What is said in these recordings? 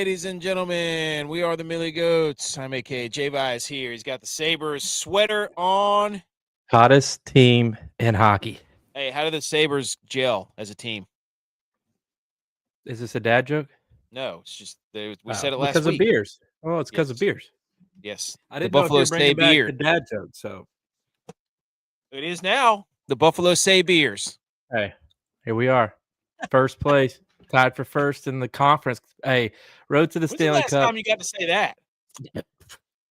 ladies and gentlemen. We are the Millie Goats. I'm A.K. G.U.Y.S here. He's got the Sabres sweater on. Hottest team in hockey. Hey, how do the Sabres gel as a team? Is this a dad joke? No, it's just we said it last because week. of beers. Oh, it's because Yes. of beers. Yes. I The didn't know if Buffalo you were bringing Say back beer. the dad joke. So It is now the Buffalo Say beers. hey, here we are, first place, tied for first in the conference. Hey, road to the When's the Stanley last Cup. time you got to say that?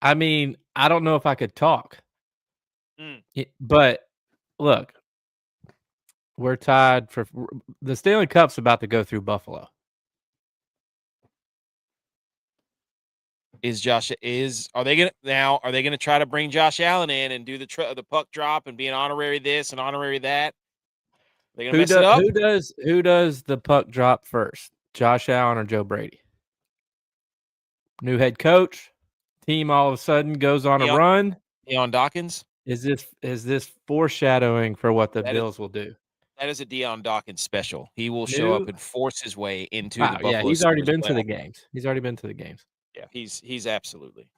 I mean, I don't know if I could talk, Mm. but look, we're tied for the Stanley Cup's about to go through Buffalo. Are they gonna try to bring Josh Allen in and do the puck drop and be an honorary this and honorary that? They gonna mess it up? Who does the puck drop first? Josh Allen or Joe Brady? New head coach, team all of a sudden goes on a run. Deion Dawkins? Is this foreshadowing for what the Bills will do? That is a Deion Dawkins special. He will show up and force his way into the Buffalo. Yeah, he's already been to the games. He's already been to the games. Yeah, he's absolutely,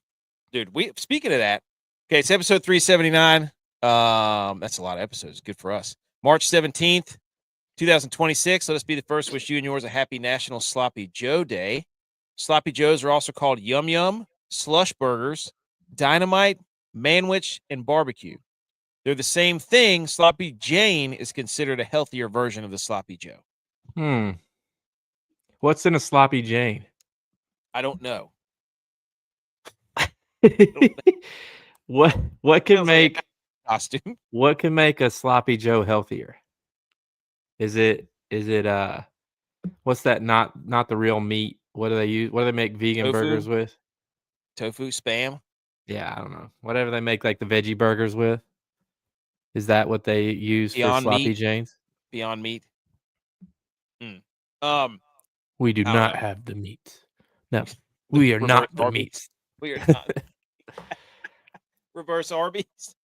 dude. Speaking of that, okay, it's episode 379. That's a lot of episodes. Good for us. March 17th, 2026. Let us be the first to wish you and yours a happy National Sloppy Joe Day. Sloppy Joes are also called Yum Yum, Slush Burgers, Dynamite, Manwich, and Barbecue. They're the same thing. Sloppy Jane is considered a healthier version of the Sloppy Joe. What's in a Sloppy Jane? I don't know. What can make costume? What can make a Sloppy Joe healthier? Is it what's that? Not the real meat. What do they use? What do they make vegan Tofu? burgers with? Tofu, spam. Yeah, I don't know. Whatever they make like the veggie burgers with. Is that what they use for Sloppy Janes? Beyond Meat. We do not have the meats. No, we are not the meats. We are not. Reverse Arby's.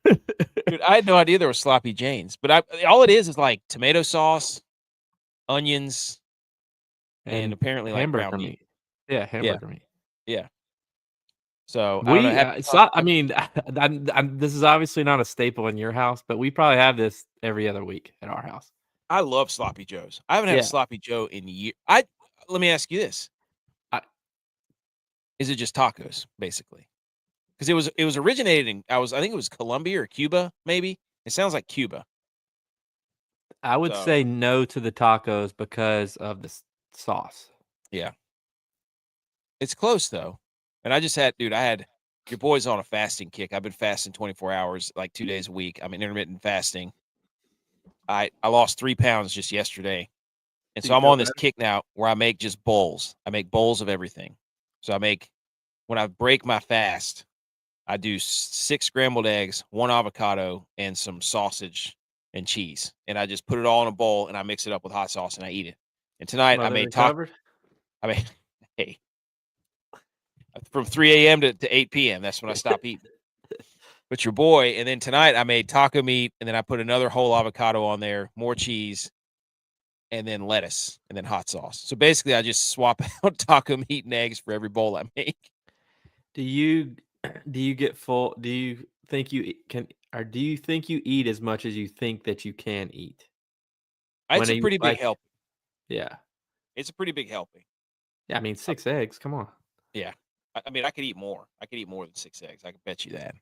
Dude, I had no idea there were Sloppy Janes, but all it is like tomato sauce, onions, and apparently like hamburger ground meat. Yeah, hamburger meat. Yeah. So I mean, this is obviously not a staple in your house, but we probably have this every other week at our house. I love Sloppy Joes. I haven't had a Sloppy Joe in years. Let me ask you this: is it just tacos, basically? Because it was originated in I think it was Colombia or Cuba, maybe. It sounds like Cuba. I would say no to the tacos because of the sauce. Yeah. It's close though. And I had your boy's on a fasting kick. I've been fasting 24 hours, like 2 days a week. I'm in intermittent fasting. I lost 3 pounds just yesterday. And so I'm on this kick now where I make just bowls. I make bowls of everything. So when I break my fast, I do 6 scrambled eggs, 1 avocado, and some sausage and cheese. And I just put it all in a bowl and I mix it up with hot sauce and I eat it. And tonight I made hey, from 3 a.m. to 8 p.m. That's when I stop eating. But your boy, and then tonight I made taco meat, and then I put another whole avocado on there, more cheese, and then lettuce, and then hot sauce. So basically, I just swap out taco meat and eggs for every bowl I make. Do you get full? Do you think you can, or do you think you eat as much as you think that you can eat? It's a pretty big helping. Yeah, it's a pretty big helping. Yeah, I mean 6 eggs. Come on. Yeah, I mean I could eat more. I could eat more than 6 eggs. I could bet you that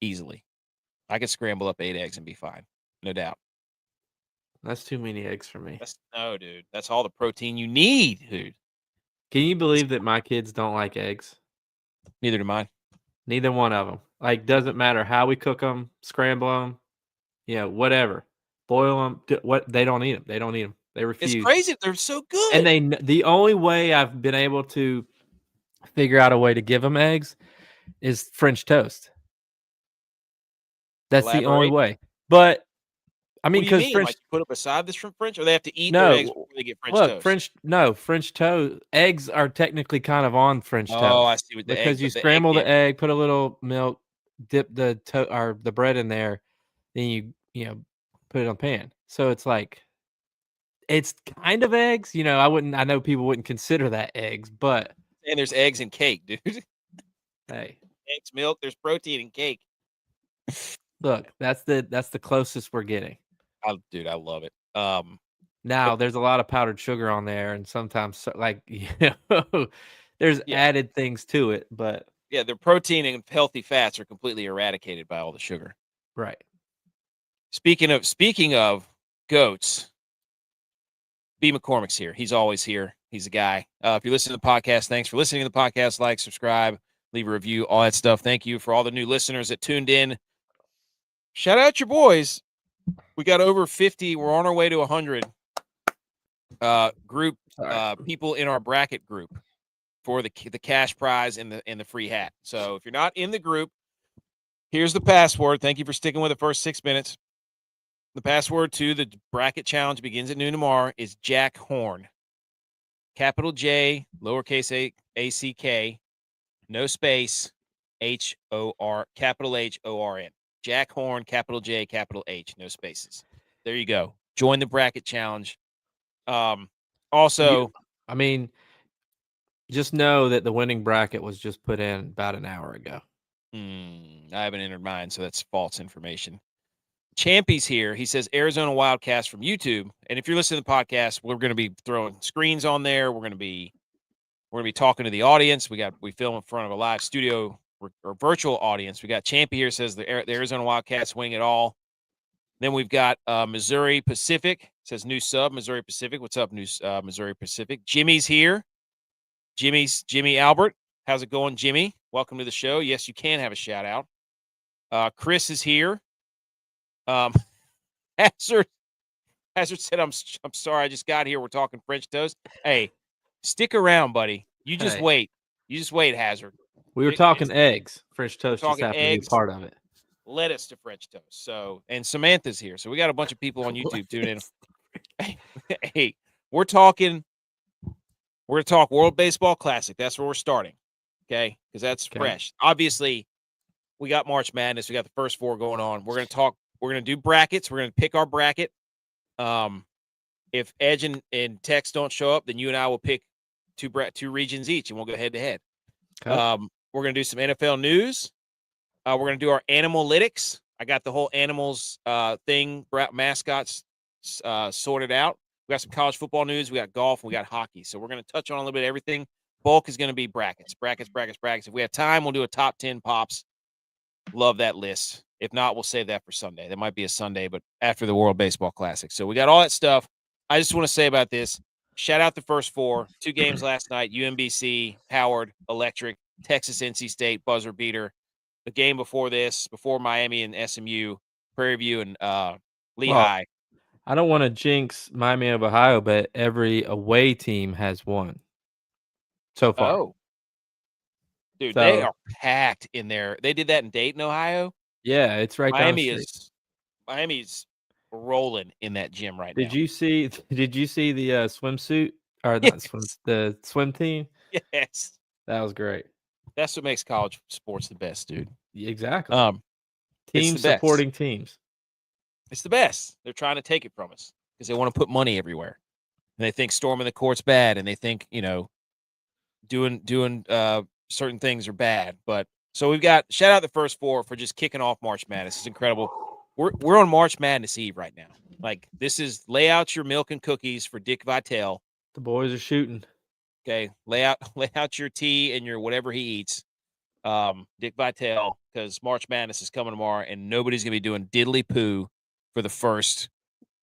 easily. I could scramble up 8 eggs and be fine, no doubt. That's too many eggs for me. No, dude. That's all the protein you need, dude. Can you believe that my kids don't like eggs? Neither do mine. Neither one of them. Like, doesn't matter how we cook them, scramble them, whatever. Boil them. They don't eat them. They don't eat them. They refuse. It's crazy. They're so good. And the only way I've been able to figure out a way to give them eggs is French toast. That's the only way. But I mean, because French, like put it beside this from French, or they have to eat their eggs before they get French toast. French toast. Eggs are technically kind of on French toast. Oh, I see. With the because you scramble the egg, put a little milk, dip the bread in there, then you put it on pan. So it's like, it's kind of eggs. I know people wouldn't consider that eggs, but And there's eggs and cake, dude. Hey, Eggs, milk. There's protein in cake. look, that's the closest we're getting. Dude, I love it. Now there's a lot of powdered sugar on there, and sometimes there's Yeah. added things to it, but Yeah, the protein and healthy fats are completely eradicated by all the sugar. right. Speaking of goats, B. McCormick's here. He's always here. He's a guy. If you're listening to the podcast, thanks for listening to the podcast. Like, subscribe, leave a review, all that stuff. Thank you for all the new listeners that tuned in. Shout out your boys. We got over 50. We're on our way to 100 group people in our bracket group for the cash prize and the free hat. So if you're not in the group, here's the password. Thank you for sticking with the first 6 minutes. The password to the bracket challenge begins at noon tomorrow is Jack Horn. Capital J, lowercase a-c-k, no space, H-O-R, capital H-O-R-N. Jack Horn, capital J, capital H, no spaces. There you go. Join the bracket challenge. Also, I mean, just know that the winning bracket was just put in about an hour ago. I haven't entered mine, so that's false information. Champy's here. He says Arizona Wildcast from YouTube. And if you're listening to the podcast, we're going to be throwing screens on there. We're going to be talking to the audience. We film in front of a live studio or virtual audience. We got Champy here, says the Arizona Wildcats wing it all. Then we've got Missouri Pacific, says new sub, Missouri Pacific. What's up, Missouri Pacific? Jimmy's here. Jimmy Albert. How's it going, Jimmy? Welcome to the show. Yes, you can have a shout out. Chris is here. Hazard said, I'm sorry, I just got here. We're talking French toast. Hey, stick around, buddy. You just wait. You just wait, Hazard. We were talking eggs. French toast just happened to be part of it. Lettuce to French toast. So, and Samantha's here. So we got a bunch of people on YouTube tuning in. Hey, we're going to talk World Baseball Classic. That's where we're starting. Okay? Because that's fresh. Obviously, we got March Madness. We got the first four going on. We're going to do brackets. We're going to pick our bracket. If Edge and Tex don't show up, then you and I will pick two regions each, and we'll go head to head. We're going to do some NFL news. We're going to do our Animal-itics. I got the whole animals thing, mascots sorted out. We got some college football news. We got golf. And we got hockey. So we're going to touch on a little bit of everything. Bulk is going to be brackets. If we have time, we'll do a top 10 pops. Love that list. If not, we'll save that for Sunday. That might be a Sunday, but after the World Baseball Classic. So we got all that stuff. I just want to say about this. Shout out the first four. 2 games last night. UMBC, Howard, Electric, Texas, NC State, buzzer beater. The game before this, before Miami and SMU, Prairie View and Lehigh. Well, I don't want to jinx Miami of Ohio, but every away team has won so far. Oh. Dude, they are packed in there. They did that in Dayton, Ohio. Yeah, it's right down the street. Miami's rolling in that gym right now. Did you see the swimsuit or the swim team? Yes. That was great. That's what makes college sports the best, dude. Exactly. Teams supporting teams. It's the best. They're trying to take it from us because they want to put money everywhere. And they think storming the court's bad, and they think, doing certain things are bad. But so we've got shout out the first four for just kicking off March Madness. It's incredible. We're on March Madness Eve right now. Like, this is lay out your milk and cookies for Dick Vitale. The boys are shooting. Okay, lay out your tea and your whatever he eats. Dick Vitale, because March Madness is coming tomorrow, and nobody's gonna be doing diddly poo for the first.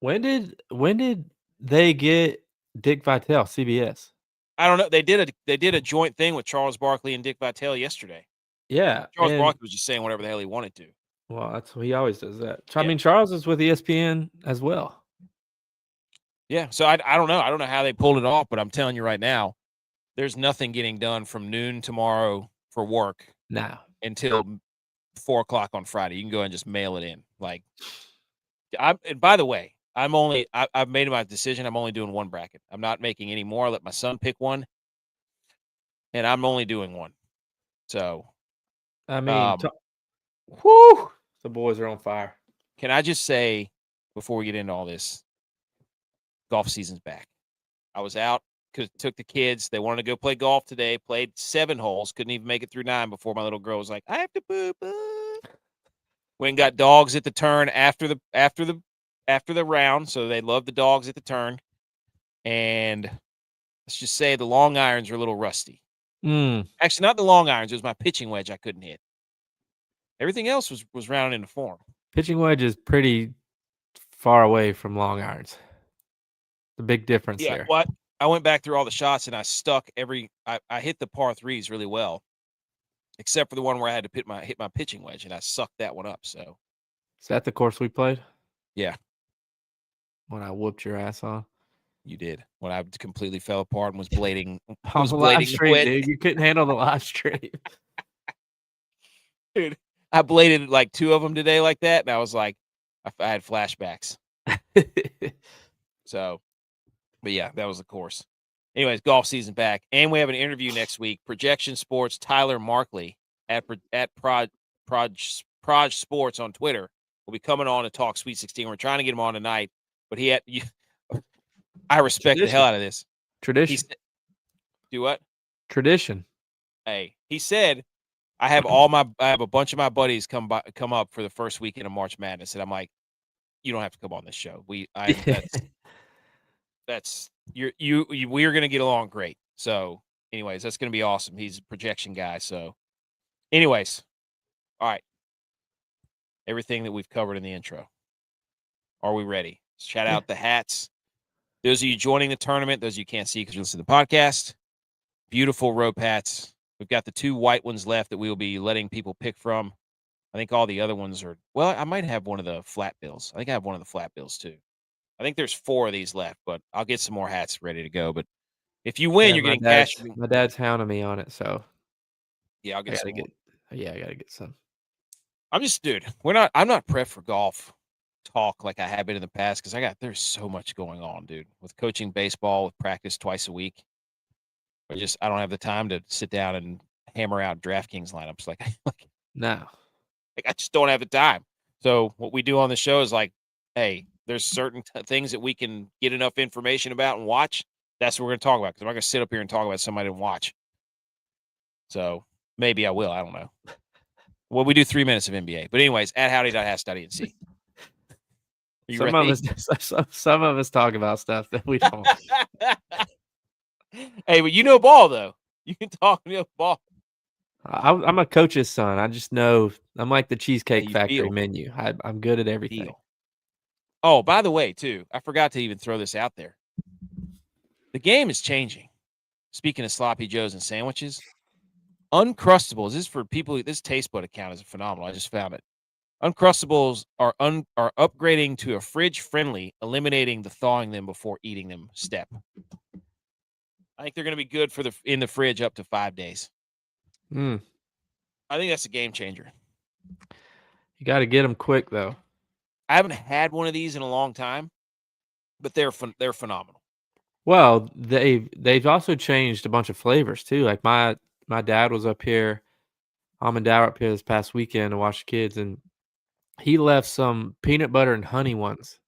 When did they get Dick Vitale? CBS. I don't know. They did a joint thing with Charles Barkley and Dick Vitale yesterday. Yeah, Charles Barkley was just saying whatever the hell he wanted to. Well, he always does that. I mean, Charles is with ESPN as well. Yeah, so I don't know. I don't know how they pulled it off, but I'm telling you right now, there's nothing getting done from noon tomorrow for work until 4 o'clock on Friday. You can go ahead and just mail it in. Like, and by the way, I've made my decision. I'm only doing one bracket. I'm not making any more. I let my son pick one, and I'm only doing one. So, I mean, whoo, the boys are on fire. Can I just say, before we get into all this, golf season's back. I was out took the kids. They wanted to go play golf today. Played 7 holes. Couldn't even make it through 9 before my little girl was like, "I have to poop." Went and got dogs at the turn after the round. So they love the dogs at the turn. And let's just say the long irons are a little rusty. Actually, not the long irons. It was my pitching wedge I couldn't hit. Everything else was rounded into form. Pitching wedge is pretty far away from long irons. The big difference there. Well, I went back through all the shots and I stuck I hit the par 3s really well, except for the one where I had to hit my pitching wedge, and I sucked that one up. So, is that the course we played? Yeah. When I whooped your ass on. You did. When I completely fell apart and was blading. On the live stream, dude. You couldn't handle the live stream. Dude, I bladed like 2 of them today like that, and I was like, I had flashbacks. So, but yeah, that was the course. Anyways, golf season back, and we have an interview next week. Projection Sports, Tyler Markley at Proj Sports on Twitter will be coming on to talk Sweet 16. We're trying to get him on tonight, but I respect the hell out of this. Tradition. Do what? Tradition. Hey, he said, I have a bunch of my buddies come up for the first weekend of March Madness, and I'm like, you don't have to come on this show. We are going to get along great. So, anyways, that's going to be awesome. He's a projection guy. So, anyways, all right. Everything that we've covered in the intro. Are we ready? Shout out the hats. Those of you joining the tournament, those of you can't see because you listen to the podcast. Beautiful rope hats. We've got the 2 white ones left that we will be letting people pick from. I think all the other ones are, well, I might have one of the flat bills. I think I have one of the flat bills too. I think there's 4 of these left, but I'll get some more hats ready to go. But if you win, you're getting cash. My dad's hounding me on it, so yeah, I'll get some. I gotta get some. I'm not prepped for golf talk like I have been in the past because there's so much going on, dude. With coaching baseball, with practice twice a week. I don't have the time to sit down and hammer out DraftKings lineups. No. I just don't have the time. So what we do on the show is like, hey, there's certain things that we can get enough information about and watch. That's what we're going to talk about, because I'm not going to sit up here and talk about somebody I didn't watch. So maybe I will. I don't know. Well, we do 3 minutes of NBA. But anyways, at howdy.has.enc. Some of us talk about stuff that we don't. Hey, but you know ball, though. You can talk ball. I'm a coach's son. I just know I'm like the Cheesecake Factory menu. I'm good at everything. Oh, by the way, too, I forgot to even throw this out there. The game is changing. Speaking of sloppy joes and sandwiches, Uncrustables. This is for people. This taste bud account is phenomenal. I just found it. Uncrustables are upgrading to a fridge-friendly, eliminating the thawing them before eating them step. I think they're going to be good for in the fridge up to 5 days. I think that's a game changer. You got to get them quick, though. I haven't had one of these in a long time, but they're phenomenal. Well, they've also changed a bunch of flavors too. Like my dad was up here, mom and dad were up here this past weekend to watch the kids, and he left some peanut butter and honey ones.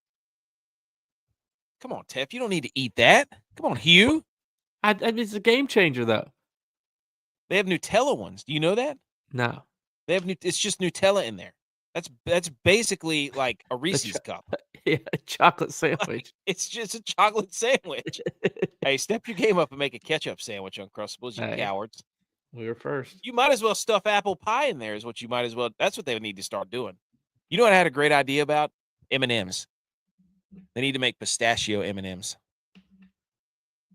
Come on, Tef, you don't need to eat that. Come on, Hugh. It's a game changer, though. They have Nutella ones. Do you know that? No. They have it's just Nutella in there. That's basically like a Reese's cup. Yeah, a chocolate sandwich. It's just a chocolate sandwich. Hey, step your game up and make a ketchup sandwich on Uncrustables, you cowards. We were first. You might as well stuff apple pie in there is what you might as well. That's what they would need to start doing. You know what I had a great idea about? M&Ms. They need to make pistachio M&Ms.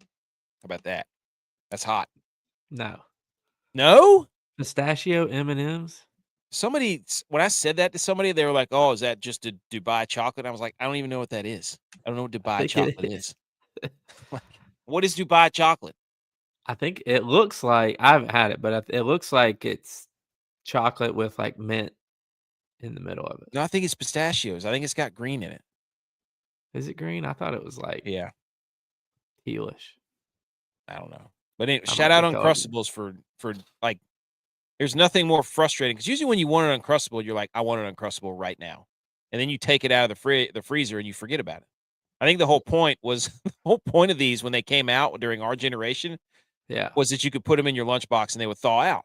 How about that? That's hot. No. No? Pistachio M&Ms? Somebody, when I said that to somebody, they were like, oh, is that just a Dubai chocolate? I was like, I don't even know what that is. I don't know what Dubai chocolate is. What is Dubai chocolate? I think it looks like, I haven't had it, but it looks like it's chocolate with like mint in the middle of it. No, I think it's pistachios. I think it's got green in it. Is it green? I thought it was like tealish. I don't know. But anyway, shout out Uncrustables for like, there's nothing more frustrating, because usually when you want an Uncrustable, you're like, I want an Uncrustable right now. And then you take it out of the freezer and you forget about it. I think the whole point of these when they came out during our generation was that you could put them in your lunchbox and they would thaw out.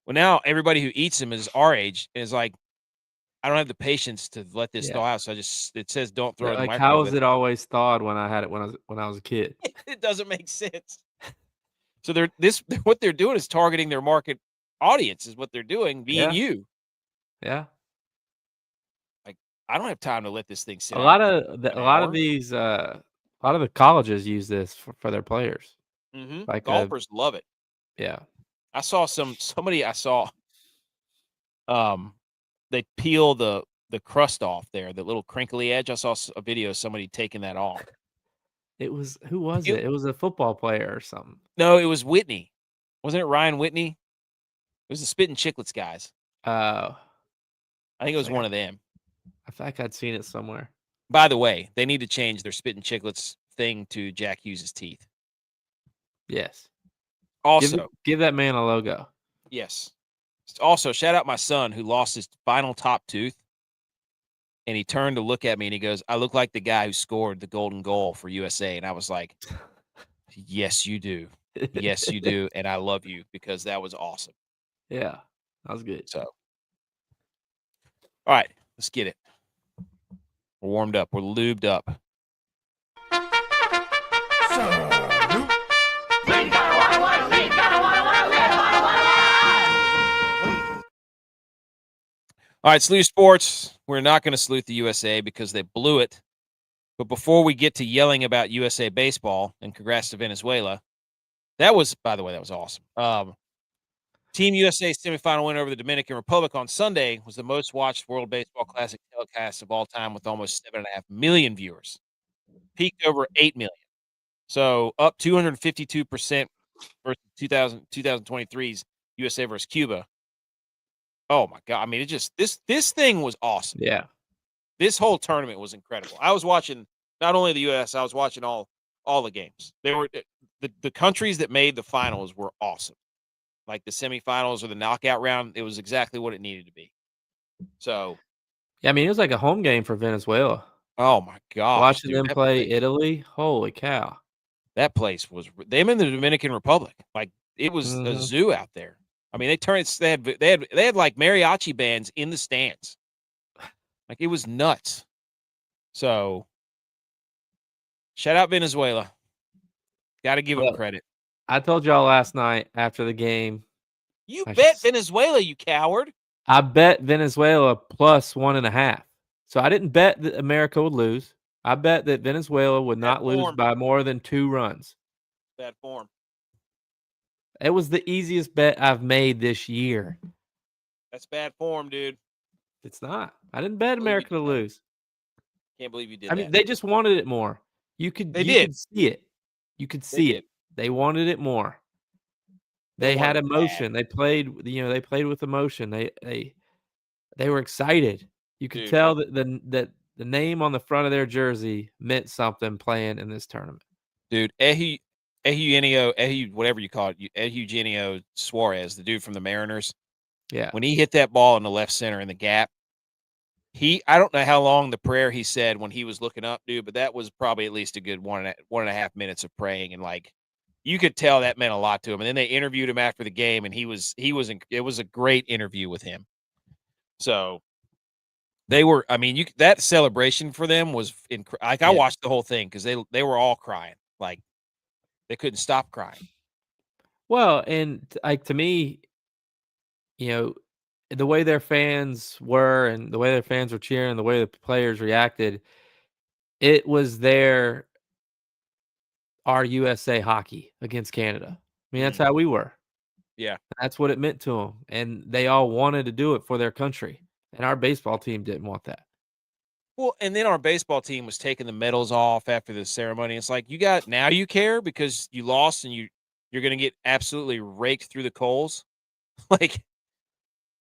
Well, now everybody who eats them is our age and is like, I don't have the patience to let this thaw out. So it says don't throw it in the Like, microwave. how is it always thawed when I had it when I was a kid? It doesn't make sense. So what they're doing is targeting their market audience is what they're doing, being you. Yeah. Like, I don't have time to let this thing sit A out lot of these a lot of the colleges use this for their players. Like golfers love it. Yeah. I saw somebody they peel the crust off there, the little crinkly edge. I saw a video of somebody taking that off. Who was it? It was a football player or something. No, it was Whitney. Wasn't it Ryan Whitney? It was the Spittin' Chicklets guys. I think it was one of them. I think I'd seen it somewhere. By the way, they need to change their Spittin' Chicklets thing to Jack Hughes' teeth. Yes. Also, give that man a logo. Yes. Also, shout out my son who lost his final top tooth. And he turned to look at me and he goes, I look like the guy who scored the golden goal for USA. And I was like, yes, you do. Yes, you do. And I love you because that was awesome. Yeah, that was good. So, all right, let's get it. We're warmed up. We're lubed up. All right, Salute Sports. We're not going to salute the USA because they blew it. But before we get to yelling about USA baseball, and congrats to Venezuela, by the way, that was awesome. Team USA semifinal win over the Dominican Republic on Sunday was the most watched World Baseball Classic telecast of all time with almost 7.5 million viewers. Peaked over 8 million. So up 252% versus 2023's USA versus Cuba. Oh my God. I mean, this thing was awesome. Yeah. This whole tournament was incredible. I was watching not only the US, I was watching all the games. They were the countries that made the finals were awesome. Like the semifinals or the knockout round, it was exactly what it needed to be. So, yeah, I mean, it was like a home game for Venezuela. Oh my gosh. Watching them play Italy, holy cow. That place was them in the Dominican Republic. Like it was a zoo out there. I mean, they had like mariachi bands in the stands. Like it was nuts. So shout out Venezuela. Got to give them credit. I told y'all last night after the game. You bet Venezuela, you coward. I bet Venezuela plus 1.5. So I didn't bet that America would lose. I bet that Venezuela would not lose by more than 2 runs. Bad form. It was the easiest bet I've made this year. That's bad form, dude. It's not. I didn't bet America to lose. Can't believe you did that. I mean, they just wanted it more. You could see it. You could see it. They wanted it more. They had emotion. They played, they played with emotion. They were excited. You could tell that the name on the front of their jersey meant something playing in this tournament. Dude, whatever you call it, Eugenio Suarez, the dude from the Mariners. Yeah. When he hit that ball in the left center in the gap, I don't know how long the prayer he said when he was looking up, dude, but that was probably at least a good 1.5 minutes of praying. And like, you could tell that meant a lot to him. And then they interviewed him after the game and it was a great interview with him. So that celebration for them was I watched the whole thing because they were all crying. Like they couldn't stop crying. Well, and like to me, the way their fans were and the way their fans were cheering, the way the players reacted, it was our USA hockey against Canada. I mean, that's how we were. Yeah. That's what it meant to them. And they all wanted to do it for their country. And our baseball team didn't want that. Well, and then our baseball team was taking the medals off after the ceremony. It's like, now you care because you lost and you're going to get absolutely raked through the coals. Like,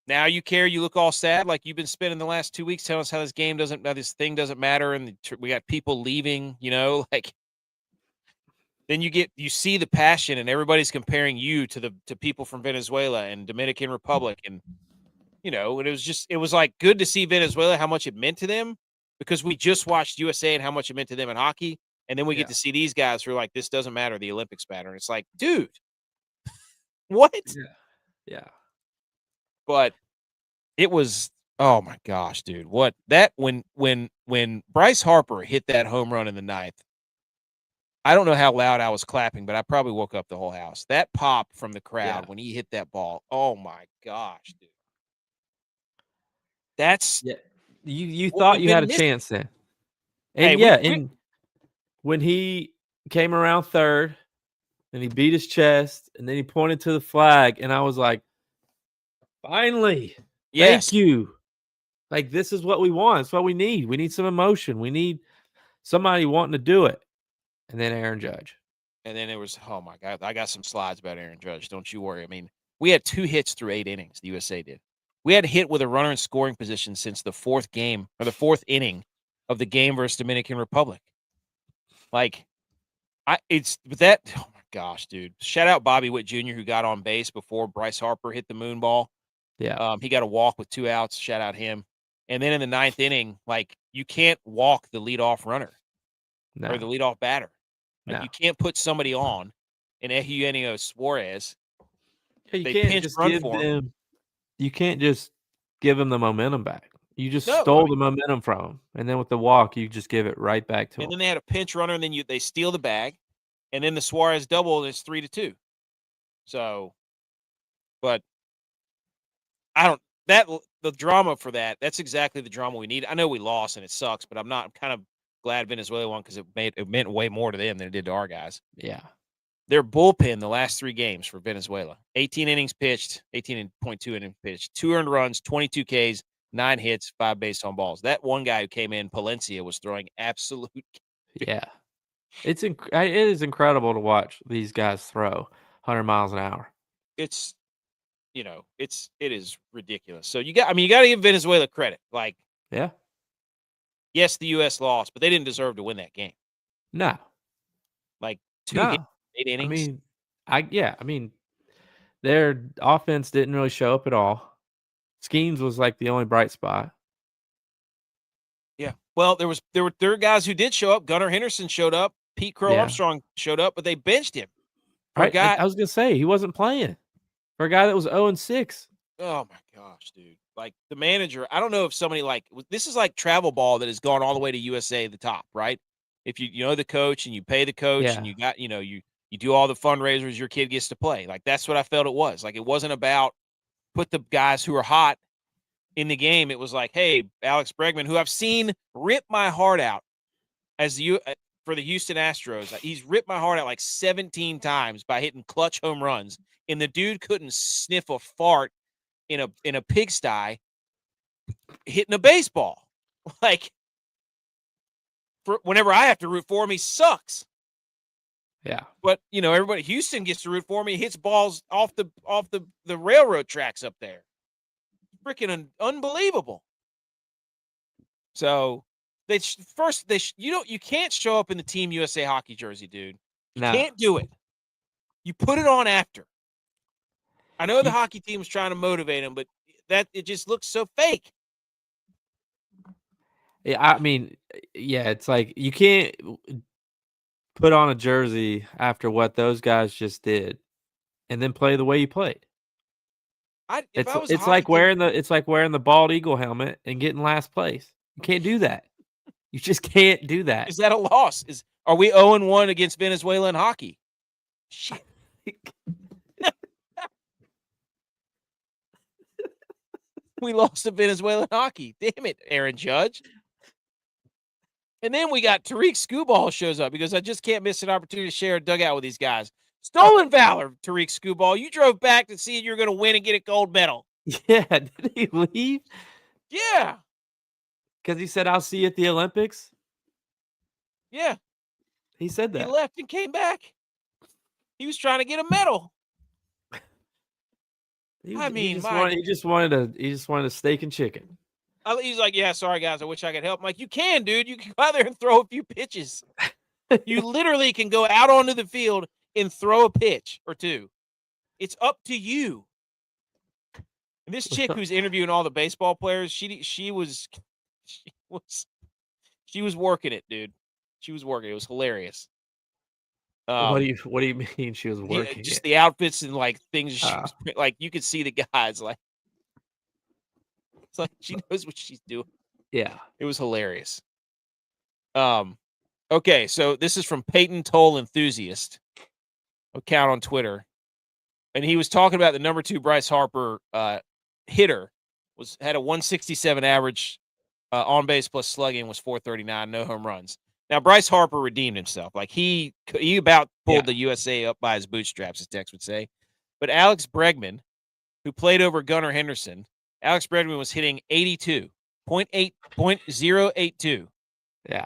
now you care, you look all sad, like you've been spending the last 2 weeks telling us how this thing doesn't matter, and we got people leaving, like. Then you see the passion, and everybody's comparing you to people from Venezuela and Dominican Republic, and and it was like good to see Venezuela how much it meant to them, because we just watched USA and how much it meant to them in hockey. And then we get to see these guys who are like, this doesn't matter, the Olympics matter. And it's like, dude, what? Yeah. But it was, oh my gosh, dude. What that when Bryce Harper hit that home run in the ninth, I don't know how loud I was clapping, but I probably woke up the whole house. That pop from the crowd when he hit that ball. Oh my gosh, dude. That's You what thought we've you had been a missing. chance then. Hey, And and when he came around third and he beat his chest and then he pointed to the flag and I was like, finally, thank you. Like, this is what we want. It's what we need. We need some emotion. We need somebody wanting to do it. And then Aaron Judge. And then it was, oh my God, I got some slides about Aaron Judge. Don't you worry. I mean, we had 2 hits through 8 innings. The USA did. We had hit with a runner in scoring position since the 4th game or the 4th inning of the game versus Dominican Republic. Like, oh my gosh, dude. Shout out Bobby Witt Jr., who got on base before Bryce Harper hit the moon ball. Yeah. He got a walk with 2 outs. Shout out him. And then in the 9th inning, like, you can't walk the leadoff runner or the leadoff batter. Like, you can't put somebody on in Eugenio Suarez. You They can't pinch just run give for him. them. You can't just give them the momentum back. You just No, stole the momentum from them, and then with the walk, you just give it right back to them. And then they had a pinch runner, and then they steal the bag, and then the Suarez double is 3-2. So, but the drama for that's exactly the drama we need. I know we lost and it sucks, but I'm kind of glad Venezuela won because it meant way more to them than it did to our guys. Yeah. Their bullpen the last 3 games for Venezuela, 18 innings pitched, 18.2 innings pitched, 2 earned runs, 22 Ks, 9 hits, 5 base on balls. That one guy who came in, Palencia, was throwing absolute. Yeah. It is incredible to watch these guys throw 100 miles an hour. It's, it is ridiculous. So you got to give Venezuela credit. Like, yeah. Yes, the U.S. lost, but they didn't deserve to win that game. No. Like 2 hits, 8 innings. I mean, their offense didn't really show up at all. Skeens was like the only bright spot. Yeah. Well, there were guys who did show up. Gunnar Henderson showed up. Pete Crow Armstrong showed up, but they benched him. Right. I was gonna say he wasn't playing for a guy that was 0-6. Oh my gosh, dude! Like the manager, I don't know if somebody this is like travel ball that has gone all the way to USA the top, right? If you know the coach and you pay the coach and you got you do all the fundraisers, your kid gets to play. Like that's what I felt it was. Like it wasn't about put the guys who are hot in the game. It was like, hey, Alex Bregman, who I've seen rip my heart out for the Houston Astros. He's ripped my heart out like 17 times by hitting clutch home runs, and the dude couldn't sniff a fart in a pigsty hitting a baseball. Like, whenever I have to root for him, he sucks. Yeah. But everybody, Houston gets to root for him. He hits balls off the railroad tracks up there. Freaking unbelievable. So you can't show up in the Team USA hockey jersey, dude. You can't do it. You put it on after. I know the hockey team was trying to motivate him, but it just looks so fake. Yeah, I mean, it's like you can't put on a jersey after what those guys just did, and then play the way you played. It's like wearing the bald eagle helmet and getting last place. You can't do that. You just can't do that. Is that a loss? Are we 0-1 against Venezuela in hockey? Shit. We lost to Venezuela in hockey. Damn it, Aaron Judge. And then we got Tariq Skubal shows up because I just can't miss an opportunity to share a dugout with these guys. Stolen valor, Tariq Skubal. You drove back to see you're going to win and get a gold medal. Yeah, did he leave? Yeah. Because he said, I'll see you at the Olympics? Yeah. He said that. He left and came back. He was trying to get a medal. He just wanted a steak and chicken. He's like, yeah, sorry, guys. I wish I could help. I'm like, you can, dude. You can go out there and throw a few pitches. You literally can go out onto the field and throw a pitch or two. It's up to you. And this chick who's interviewing all the baseball players, she was She was working it, dude. She was working. It was hilarious. What do you mean she was working Just it? the outfits and like things she was like. You could see the guys like. It's like she knows what she's doing. Yeah. It was hilarious. Okay, so this is from Peyton Toll Enthusiast account on Twitter, and he was talking about the number 2 Bryce Harper hitter had a 167 average on base plus slugging, was 439, no home runs. Now Bryce Harper redeemed himself. Like he about pulled the USA up by his bootstraps, as Tex would say. But Alex Bregman, who played over Gunnar Henderson, Alex Bregman was hitting 82.082. Yeah.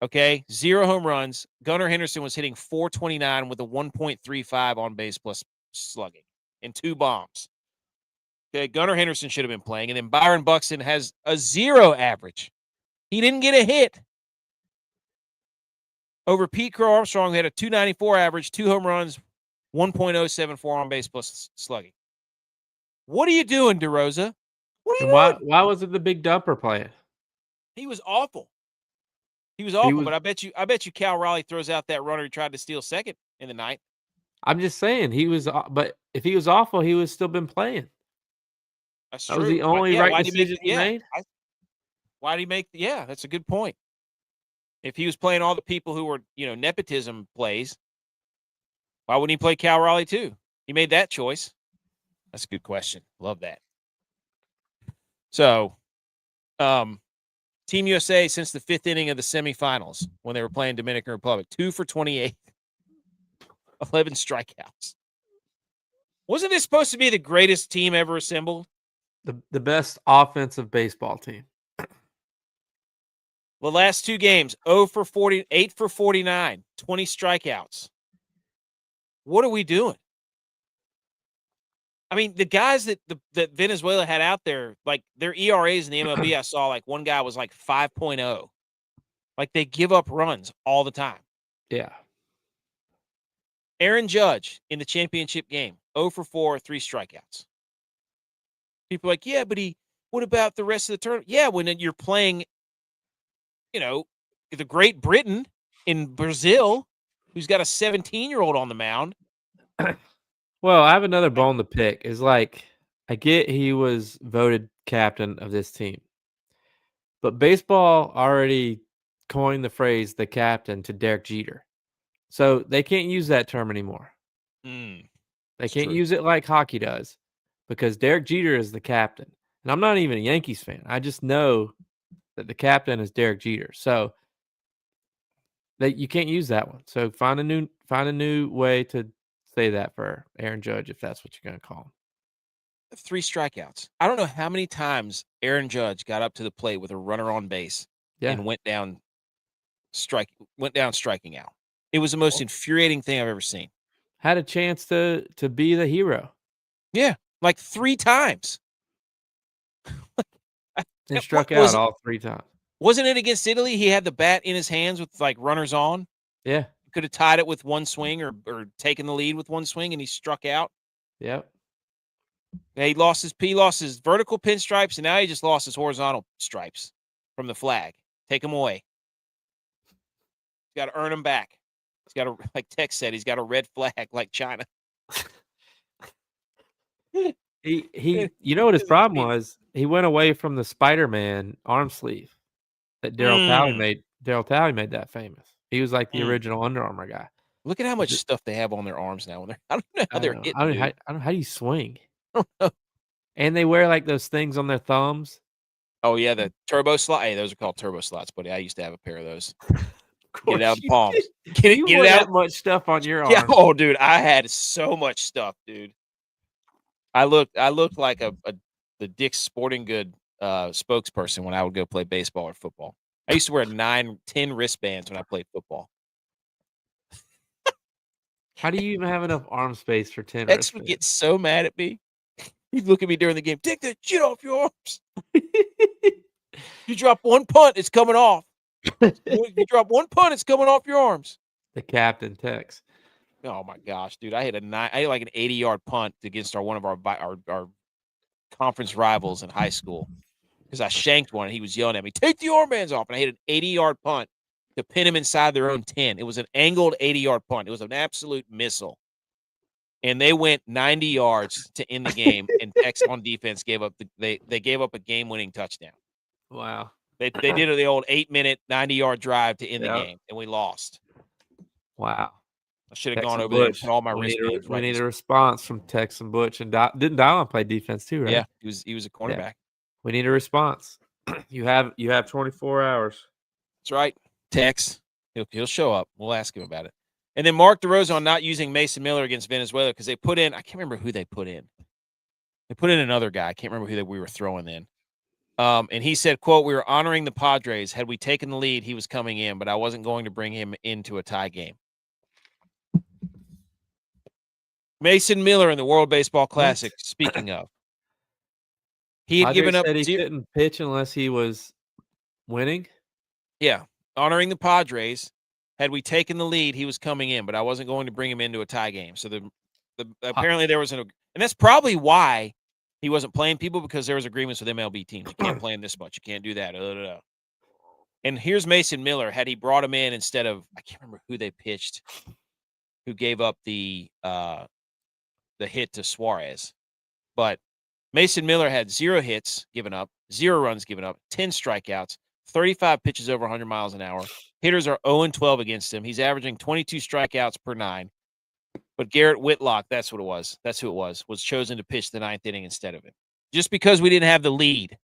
Okay, 0 home runs. Gunnar Henderson was hitting 429 with a 1.35 on base plus slugging and 2 bombs. Okay, Gunnar Henderson should have been playing. And then Byron Buxton has a 0 average. He didn't get a hit. Over Pete Crow Armstrong, who had a 294 average, 2 home runs, 1.074 on base plus slugging. What are you doing, DeRosa? What are you doing? Why was it the big dumper playing? He was awful. But I bet you Cal Raleigh throws out that runner he tried to steal second in the ninth. I'm just saying but if he was awful, he would still been playing. That's That true. was the only right decision he made. Why did he make? Yeah, that's a good point. If he was playing all the people who were, nepotism plays, why wouldn't he play Cal Raleigh too? He made that choice. That's a good question. Love that. So, Team USA since the 5th inning of the semifinals when they were playing Dominican Republic, 2 for 28, 11 strikeouts. Wasn't this supposed to be the greatest team ever assembled? The best offensive baseball team. The last 2 games, 0 for 40, 8 for 49, 20 strikeouts. What are we doing? I mean, the guys that Venezuela had out there, like their ERAs in the MLB, I saw like one guy was like 5.0. Like they give up runs all the time. Yeah. Aaron Judge in the championship game, 0 for 4, 3 strikeouts. People are like, yeah, but what about the rest of the tournament? Yeah, when you're playing, the Great Britain in Brazil, who's got a 17-year-old on the mound. Well, I have another bone to pick. Is like, I get he was voted captain of this team, but baseball already coined the phrase "the captain" to Derek Jeter, so they can't use that term anymore. They can't use it like hockey does, because Derek Jeter is the captain, and I'm not even a Yankees fan. I just know that the captain is Derek Jeter, so that you can't use that one. So find a new way to say that for Aaron Judge, if that's what you're going to call him. 3 strikeouts. I don't know how many times Aaron Judge got up to the plate with a runner on base and went down striking out. It was the most infuriating thing I've ever seen. Had a chance to be the hero. Yeah, like 3 times. And struck out all 3 times. Wasn't it against Italy? He had the bat in his hands with like runners on. Yeah. Could have tied it with one swing or taken the lead with one swing, and he struck out. Yep. He lost his vertical pinstripes, and now he just lost his horizontal stripes from the flag. Take them away. He's got to earn them back. He's got to, like Tex said, he's got a red flag like China. He you know what his problem was? He went away from the Spider-Man arm sleeve that Daryl Talley made. Daryl Talley made that famous. He was like the original Under Armour guy. Look at how much stuff they have on their arms now. I don't know how they're hitting. I don't know how do you swing. And they wear like those things on their thumbs. Oh yeah, the turbo slot. Hey, those are called turbo slots, buddy. I used to have a pair of those. Get it out of the palms. Get it out. That much stuff on your arm. Yeah. Oh, dude, I had so much stuff, dude. I looked like the Dick's Sporting Good spokesperson when I would go play baseball or football. I used to wear 9, 10 wristbands when I played football. How do you even have enough arm space for 10 X would get so mad at me. He'd look at me during the game. Take that shit off your arms. You drop one punt, it's coming off. You drop one punt, it's coming off your arms. The captain Tex. Oh my gosh, dude! I had like an 80-yard punt against one of our conference rivals in high school. because I shanked one and he was yelling at me, "Take the armbands off!" And I hit an 80-yard punt to pin him inside their own 10. It was an angled 80-yard punt. It was an absolute missile. And they went 90 yards to end the game, and Tex on defense gave up they gave up a game-winning touchdown. Wow. They did the old 8-minute, 90-yard drive to end the Yep. game, and we lost. Wow. I should have Tex gone and over there and Butch. put all my We wristbands right. need a response from Tex and Butch. And didn't Dylon play defense too, right? Yeah, he was a cornerback. We need a response. You have 24 hours. That's right. Tex, he'll show up. We'll ask him about it. And then Mark DeRosa on not using Mason Miller against Venezuela because they put in, I can't remember who they put in. They put in another guy. I can't remember who we were throwing in. And he said, quote, "We were honoring the Padres. Had we taken the lead, he was coming in, but I wasn't going to bring him into a tie game." Mason Miller in the World Baseball Classic, speaking of. He had given up. Said he couldn't pitch unless he was winning? Yeah. Honoring the Padres. Had we taken the lead, he was coming in, but I wasn't going to bring him into a tie game. So apparently there was and that's probably why he wasn't playing people, because there was agreements with MLB teams. You can't play him this much. You can't do that. And here's Mason Miller. Had he brought him in instead of, I can't remember who they pitched, who gave up the hit to Suarez, but Mason Miller had 0 hits given up, 0 runs given up, 10 strikeouts, 35 pitches over 100 miles an hour. Hitters are 0-12 against him. He's averaging 22 strikeouts per 9. But Garrett Whitlock, that's what it was. That's who it was chosen to pitch the 9th inning instead of him. Just because we didn't have the lead.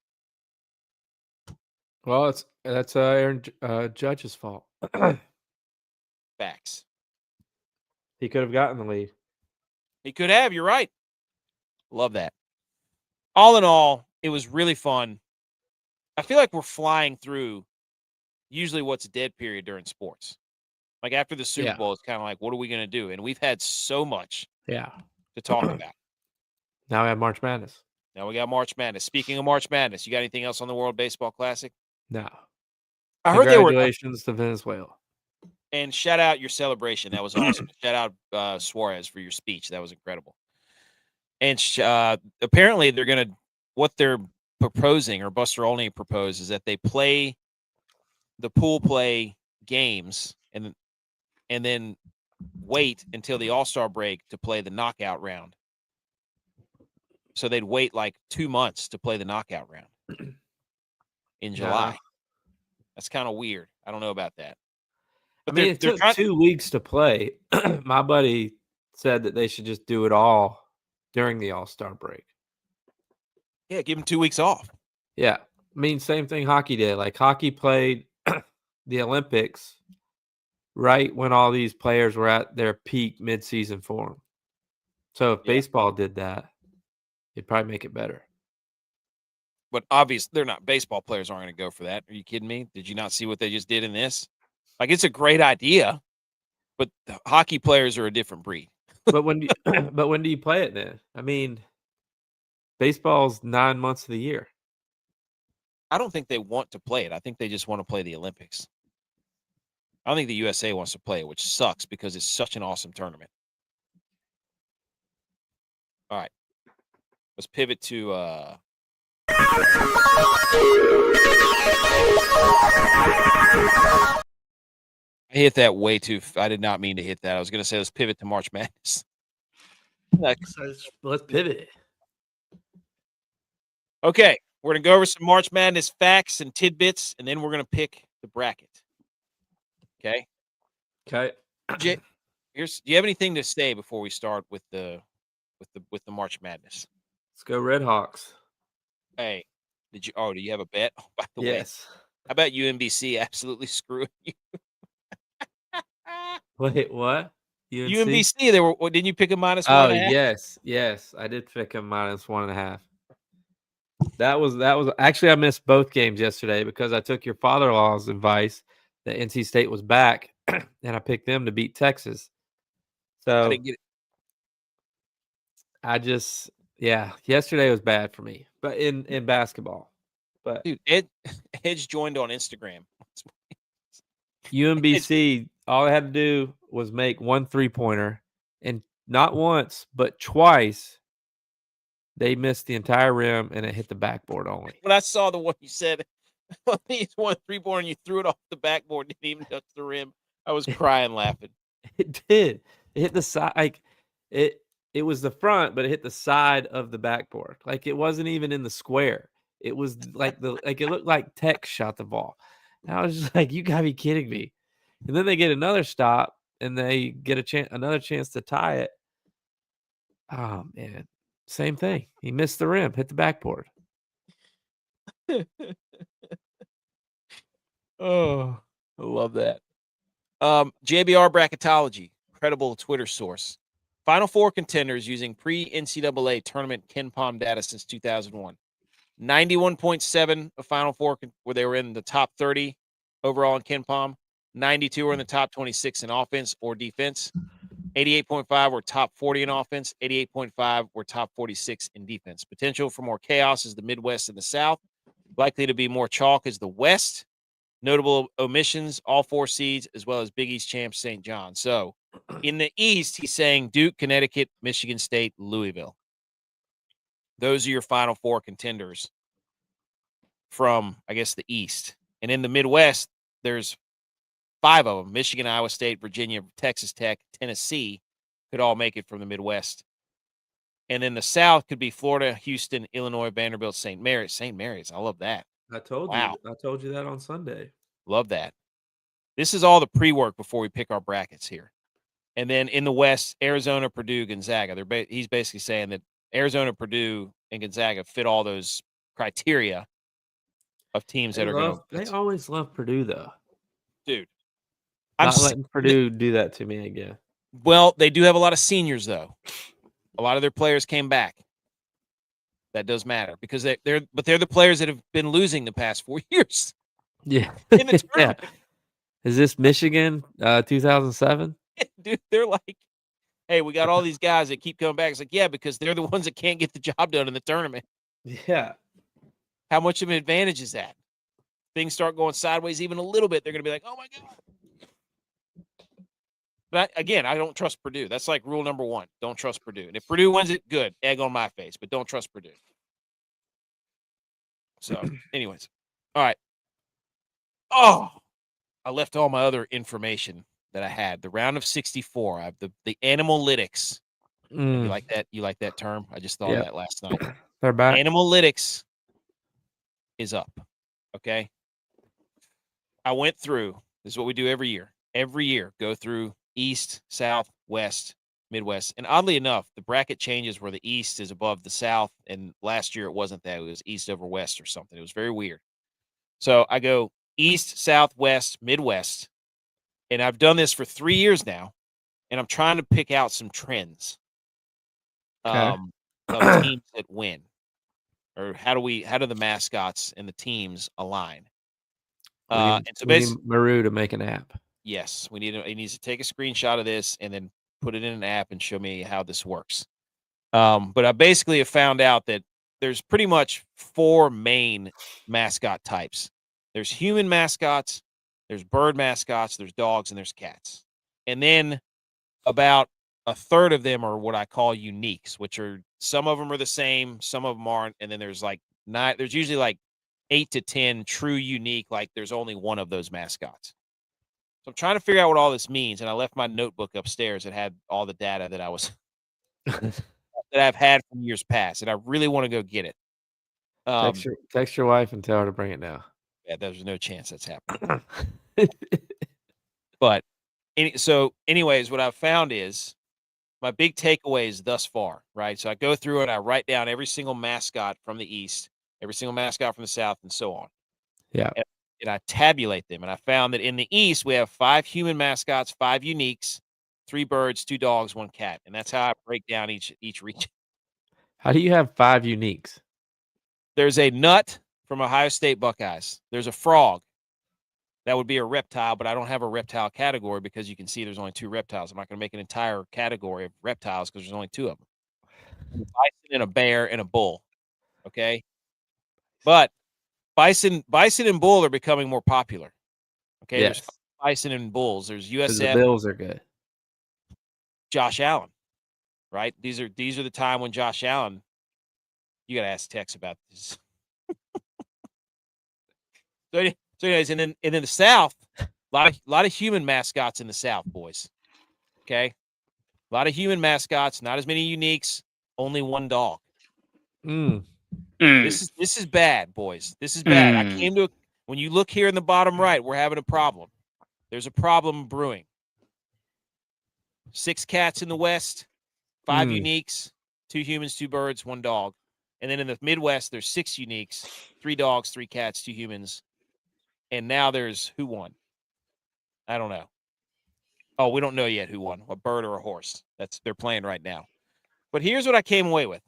Well, that's Aaron Judge's fault. Facts. He could have gotten the lead. He could have. You're right. Love that. All in all, it was really fun. I feel like we're flying through usually what's a dead period during sports. Like after the Super Bowl, it's kind of like, what are we going to do? And we've had so much to talk about. Now we have March Madness. Now we got March Madness. Speaking of March Madness, you got anything else on the World Baseball Classic? No. I heard they were. Congratulations to Venezuela. And shout out your celebration. That was awesome. Shout out Suarez for your speech. That was incredible. And apparently what they're proposing, or Buster Olney proposed, is that they play the pool play games and then wait until the All-Star break to play the knockout round. So they'd wait like 2 months to play the knockout round in July. Nah. That's kind of weird. I don't know about that. But it took 2 weeks to play. My buddy said that they should just do it all during the All-Star break. Yeah, give them 2 weeks off. Yeah. Same thing hockey did. Like hockey played the Olympics right when all these players were at their peak midseason form. So if baseball did that, it'd probably make it better. But obviously, they're not. Baseball players aren't going to go for that. Are you kidding me? Did you not see what they just did in this? Like, it's a great idea, but hockey players are a different breed. But when do you play it then? Baseball's 9 months of the year. I don't think they want to play it. I think they just want to play the Olympics. I don't think the USA wants to play it, which sucks because it's such an awesome tournament. All right. Let's pivot to I hit that way too. I did not mean to hit that. I was going to say let's pivot to March Madness. Let's pivot. Okay, we're going to go over some March Madness facts and tidbits, and then we're going to pick the bracket. Okay. Do you have anything to say before we start with the March Madness? Let's go Red Hawks. Hey, do you have a bet? Oh, by the way, yes. How about UMBC absolutely screwing you? Wait, what? UMBC, didn't you pick a -1.5? Oh, yes. I did pick a -1.5. That was actually, I missed both games yesterday because I took your father-in-law's advice that NC State was back, and I picked them to beat Texas. So I didn't get it. Yesterday was bad for me, but in basketball. But dude, Edge joined on Instagram. UMBC, all I had to do was make 1 3-pointer, and not once but twice They missed the entire rim, and it hit the backboard only. When I saw the one you said, he's won 3-pointer and you threw it off the backboard, didn't even touch the rim, I was crying laughing. It did. It hit the side. Like it. It was the front, but it hit the side of the backboard. Like it wasn't even in the square. It was like it looked like Tech shot the ball. And I was just like, you gotta be kidding me. And then they get another stop and they get another chance to tie it. Oh man. Same thing. He missed the rim, hit the backboard. Oh, I love that. JBR Bracketology, credible Twitter source. Final four contenders using pre-NCAA tournament KenPom data since 2001. 91.7 of Final Four where they were in the top 30 overall in KenPom. 92 were in the top 26 in offense or defense. 88.5 were top 40 in offense. 88.5 were top 46 in defense. Potential for more chaos is the Midwest and the South. Likely to be more chalk is the West. Notable omissions, all four seeds, as well as Big East champs St. John. So in the East, he's saying Duke, Connecticut, Michigan State, Louisville. Those are your Final Four contenders from, I guess, the East. And in the Midwest, there's 5 of them. Michigan, Iowa State, Virginia, Texas Tech, Tennessee could all make it from the Midwest. And then the South could be Florida, Houston, Illinois, Vanderbilt, St. Mary's. St. Mary's, I love that. I told you that on Sunday. Love that. This is all the pre-work before we pick our brackets here. And then in the West, Arizona, Purdue, Gonzaga. He's basically saying that Arizona, Purdue, and Gonzaga fit all those criteria of teams that are going to. They always love Purdue, though. Dude, I'm not letting Purdue do that to me again. Well, they do have a lot of seniors, though. A lot of their players came back. That does matter because they're the players that have been losing the past 4 years. Yeah. In the tournament. Yeah. Is this Michigan 2007? Dude, they're like, hey, we got all these guys that keep coming back. It's like, yeah, because they're the ones that can't get the job done in the tournament. Yeah. How much of an advantage is that? Things start going sideways even a little bit, they're going to be like, oh, my God. But I don't trust Purdue. That's like rule number 1. Don't trust Purdue. And if Purdue wins it, good. Egg on my face. But don't trust Purdue. So, anyways. All right. Oh, I left all my other information that I had. The round of 64. I have the Animal-itics. You like that? You like that term? I just thought of that last night. They're back. Animal-itics is up. Okay. I went through. This is what we do every year. Every year, go through East, South, West, Midwest. And oddly enough, the bracket changes where the East is above the South. And last year it wasn't that. It was East over West or something. It was very weird. So I go East, South, West, Midwest. And I've done this for 3 years now. And I'm trying to pick out some trends of teams that win. Or how do the mascots and the teams align? And so we need Maru to make an app. Yes, he needs to take a screenshot of this and then put it in an app and show me how this works. But I basically have found out that there's pretty much 4 main mascot types. There's human mascots, there's bird mascots, there's dogs, and there's cats. And then about a third of them are what I call uniques, which are some of them are the same, some of them aren't, and then there's there's usually like 8 to 10 true unique, like there's only one of those mascots. So I'm trying to figure out what all this means, and I left my notebook upstairs that had all the data that I was that I've had from years past, and I really want to go get it. Text your wife and tell her to bring it now. Yeah, there's no chance that's happening. But anyways, what I've found is my big takeaways thus far, right? So I go through and I write down every single mascot from the East, every single mascot from the South, and so on. Yeah. And I tabulate them. And I found that in the East, we have 5 human mascots, 5 uniques, 3 birds, 2 dogs, 1 cat. And that's how I break down each region. How do you have 5 uniques? There's a nut from Ohio State Buckeyes. There's a frog. That would be a reptile, but I don't have a reptile category because you can see there's only 2 reptiles. I'm not going to make an entire category of reptiles because there's only 2 of them. A bison and a bear and a bull. Okay? But bison and bull are becoming more popular. Okay? Yes. There's bison and bulls. There's USF. The Bills are good. Josh Allen, right? These are the time when Josh Allen You got to ask Tex about this. So anyways, and then the South, a lot of human mascots in the South, boys. Okay, a lot of human mascots, not as many uniques, only one dog. This is bad, boys. This is bad. I came to when you look here in the bottom right, we're having a problem. There's a problem brewing. 6 cats in the West, 5 uniques, 2 humans, 2 birds, 1 dog. And then in the Midwest, there's 6 uniques, 3 dogs, 3 cats, 2 humans. And now there's who won? I don't know. Oh, we don't know yet who won, a bird or a horse. They're playing right now. But here's what I came away with.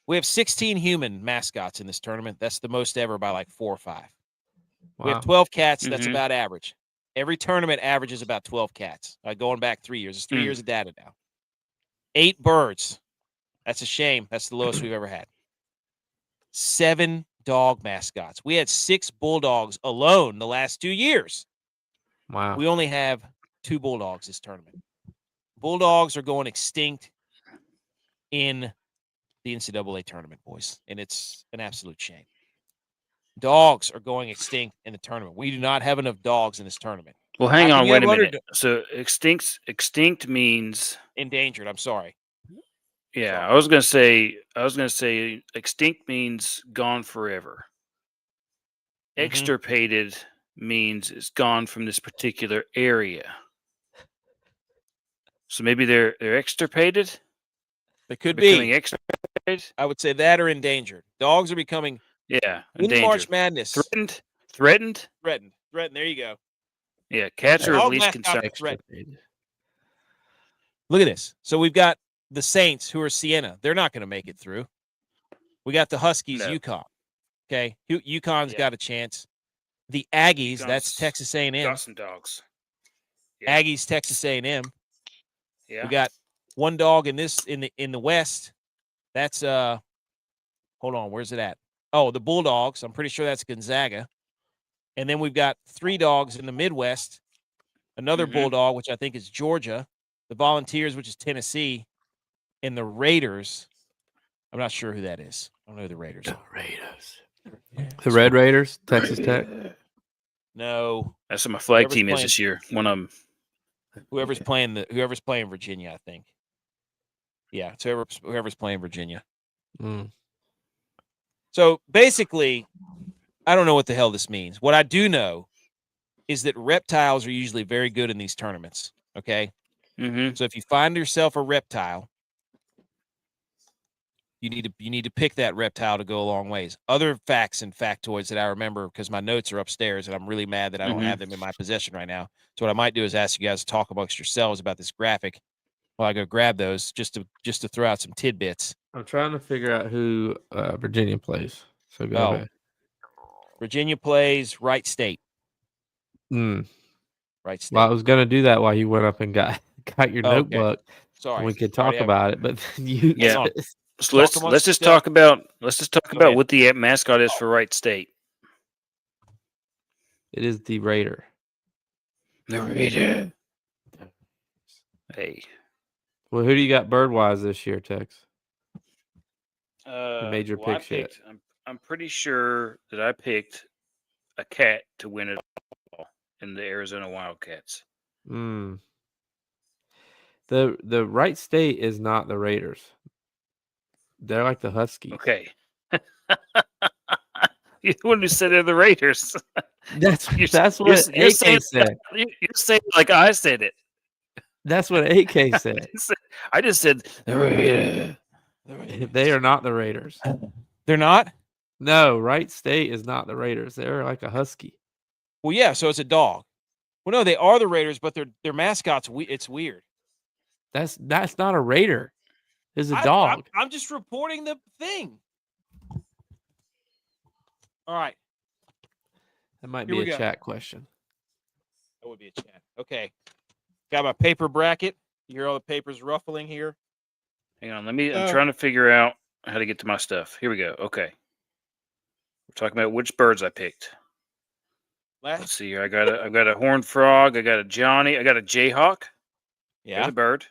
We have 16 human mascots in this tournament. That's the most ever by like 4 or 5. Wow. We have 12 cats. That's about average. Every tournament averages about 12 cats. Going back 3 years. It's 3 years of data now. 8 birds. That's a shame. That's the lowest we've ever had. 7 dog mascots. We had 6 bulldogs alone the last 2 years. Wow. We only have 2 bulldogs this tournament. Bulldogs are going extinct in the NCAA tournament, boys, and it's an absolute shame. Dogs are going extinct in the tournament. We do not have enough dogs in this tournament. Well, hang on, wait a minute. So extinct means endangered. I'm sorry. Yeah, sorry. I was gonna say extinct means gone forever. Extirpated means it's gone from this particular area. So maybe they're extirpated. They could be extirpated. I would say that or endangered. Dogs are becoming in March Madness threatened. There you go. Yeah, cats are at least concerned. Look at this. So we've got the Saints, who are Siena. They're not going to make it through. We got the Huskies, UConn. Okay, UConn's got a chance. The Aggies, that's Texas A&M. Got some dogs. Yeah. Aggies, Texas A&M. Yeah. We got 1 dog in the West. That's hold on, where's it at? Oh, the Bulldogs. I'm pretty sure that's Gonzaga. And then we've got 3 dogs in the Midwest. Another Bulldog, which I think is Georgia. The Volunteers, which is Tennessee. And the Raiders. I'm not sure who that is. I don't know who the Raiders are. The Red Raiders, Texas Tech. No. That's what my flag team is this year. One of them. Whoever's playing Virginia, I think. Yeah, it's whoever's playing Virginia. So basically, I don't know what the hell this means. What I do know is that reptiles are usually very good in these tournaments. Okay. So if you find yourself a reptile, you need to pick that reptile to go a long ways. Other facts and factoids that I remember, because my notes are upstairs and I'm really mad that I don't have them in my possession right now. So what I might do is ask you guys to talk amongst yourselves about this graphic while I go grab those just to throw out some tidbits. I'm trying to figure out who Virginia plays. So go ahead. Virginia plays Wright State. Wright State. Well, I was going to do that while you went up and got your notebook. Okay. Sorry. We could talk about it, but you. Yeah. So let's just talk about what the mascot is for Wright State. It is the Raider. The Raider. Hey. Well, who do you got bird-wise this year, Tex? Major picks yet. I'm pretty sure that I picked a cat to win it all in the Arizona Wildcats. The Wright State is not the Raiders. They're like the Huskies. Okay. You're the one who said they're the Raiders. That's what AK said. You're saying like I said it. That's what AK said. I just said the Raiders. They are not the Raiders. They're not? No, Wright State is not the Raiders. They're like a Husky. Well, yeah, so it's a dog. Well, no, they are the Raiders, but their mascot's it's weird. That's not a Raider. It's a dog. I'm just reporting the thing. All right. That might be a chat question. That would be a chat. Okay. Got my paper bracket. You hear all the papers ruffling here? Hang on. I'm trying to figure out how to get to my stuff. Here we go. Okay. We're talking about which birds I picked. Let's see here. I got a horned frog. I got a Johnny. I got a Jayhawk. Yeah. There's a bird.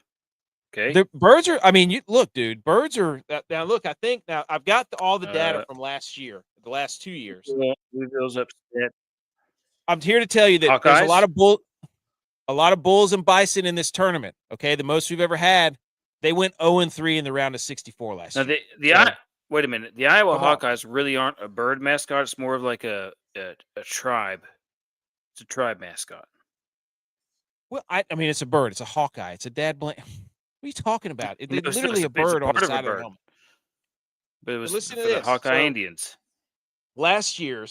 Okay. The birds are. I mean, you look, dude. Birds are now. Look, I think now I've got all the data from last year, the last 2 years. Louisville's upset. I'm here to tell you that there's a lot of bulls and bison in this tournament. Okay, the most we've ever had. They went 0-3 in the round of 64 last year. Wait a minute. The Iowa Hawkeyes really aren't a bird mascot. It's more of like a tribe. It's a tribe mascot. Well, I mean, it's a bird. It's a Hawkeye. It's a dad blank. What are you talking about? It's literally a bird on the side of the helmet. But it was listen to for the this. Hawkeye Indians. Last year,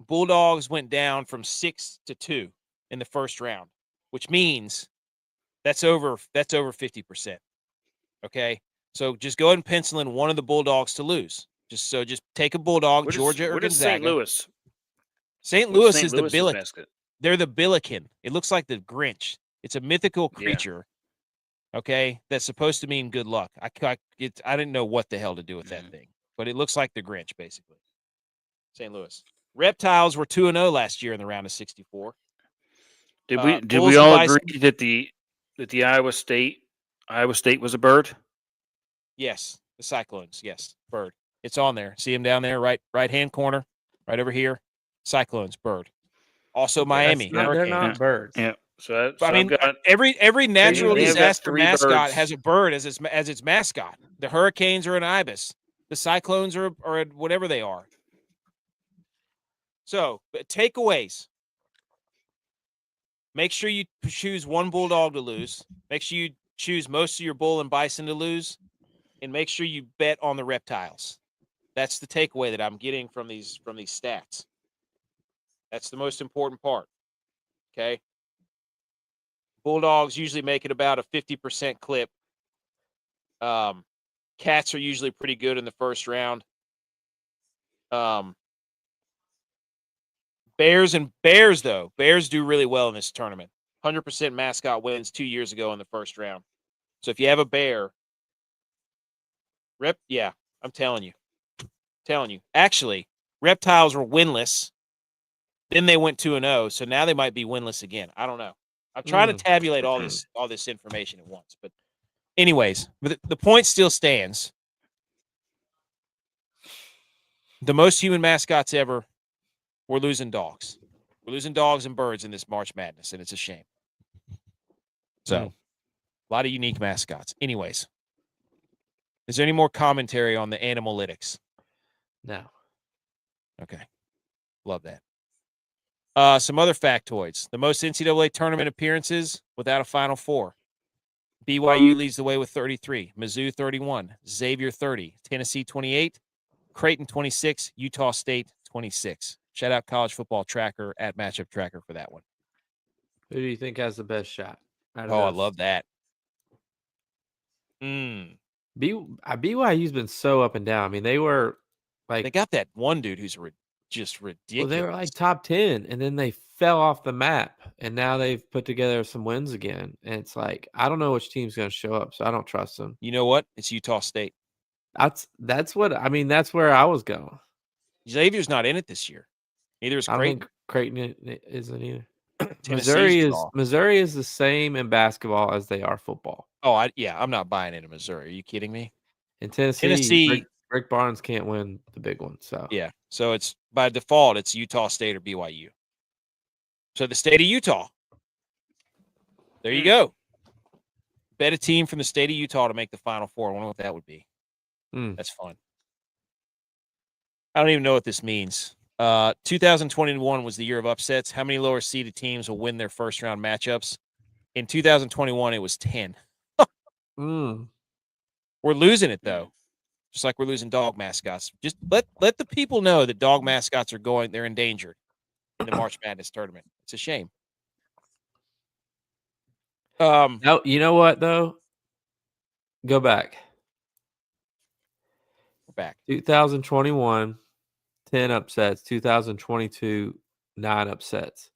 Bulldogs went down from 6 to 2 in the first round, which means that's over 50%. Okay, so just go ahead and pencil in one of the Bulldogs to lose. Just take a Bulldog, Georgia or Gonzaga. St. Louis? St. Louis is the Billiken. They're the Billiken. It looks like the Grinch. It's a mythical creature. Yeah. Okay, that's supposed to mean good luck. I didn't know what the hell to do with that thing, but it looks like the Grinch basically. St. Louis. Reptiles were 2-0 last year in the round of 64. Did we all agree that the Iowa State was a bird? Yes, the Cyclones. Yes, bird. It's on there. See them down there, right hand corner, right over here. Cyclones, bird. Also Miami. They're not birds. Yeah. So I mean, every natural disaster mascot has a bird as its mascot. The Hurricanes are an ibis. The Cyclones are whatever they are. So, takeaways. Make sure you choose one Bulldog to lose. Make sure you choose most of your bull and bison to lose. And make sure you bet on the reptiles. That's the takeaway that I'm getting from these stats. That's the most important part. Okay? Bulldogs usually make it about a 50% clip. Cats are usually pretty good in the first round. Bears do really well in this tournament. 100% mascot wins 2 years ago in the first round. So if you have a bear, I'm telling you. Actually, reptiles were winless. Then they went 2-0, so now they might be winless again. I don't know. I'm trying to tabulate all this information at once, but anyways, the point still stands. The most human mascots ever. We're losing dogs. We're losing dogs and birds in this March Madness, and it's a shame. So, a lot of unique mascots. Anyways, is there any more commentary on the Animal-itics? No. Okay. Love that. Some other factoids. The most NCAA tournament appearances without a Final Four. BYU leads the way with 33. Mizzou, 31. Xavier, 30. Tennessee, 28. Creighton, 26. Utah State, 26. Shout out College Football Tracker at Matchup Tracker for that one. Who do you think has the best shot? I love that. BYU's been so up and down. I mean, they were like they got that one dude who's just ridiculous. Well, they were like top 10, and then they fell off the map, and now they've put together some wins again. And it's like I don't know which team's going to show up, so I don't trust them. You know what? It's Utah State. That's what I mean. That's where I was going. Xavier's not in it this year. Neither is Creighton. I think Creighton isn't either. Missouri is the same in basketball as they are football. Oh, I'm not buying into Missouri. Are you kidding me? In Tennessee, Rick Barnes can't win the big one. So yeah, so it's by default it's Utah State or BYU. So the state of Utah. There you go. Bet a team from the state of Utah to make the Final Four. I wonder what that would be. That's fun. I don't even know what this means. 2021 was the year of upsets. How many lower seeded teams will win their first round matchups? In 2021, it was 10. We're losing it though. Just like we're losing dog mascots. Just let the people know that dog mascots they're endangered in the March Madness tournament. It's a shame. No, you know what though? Go back. We're back. 2021, 10 upsets. 2022, 9 upsets.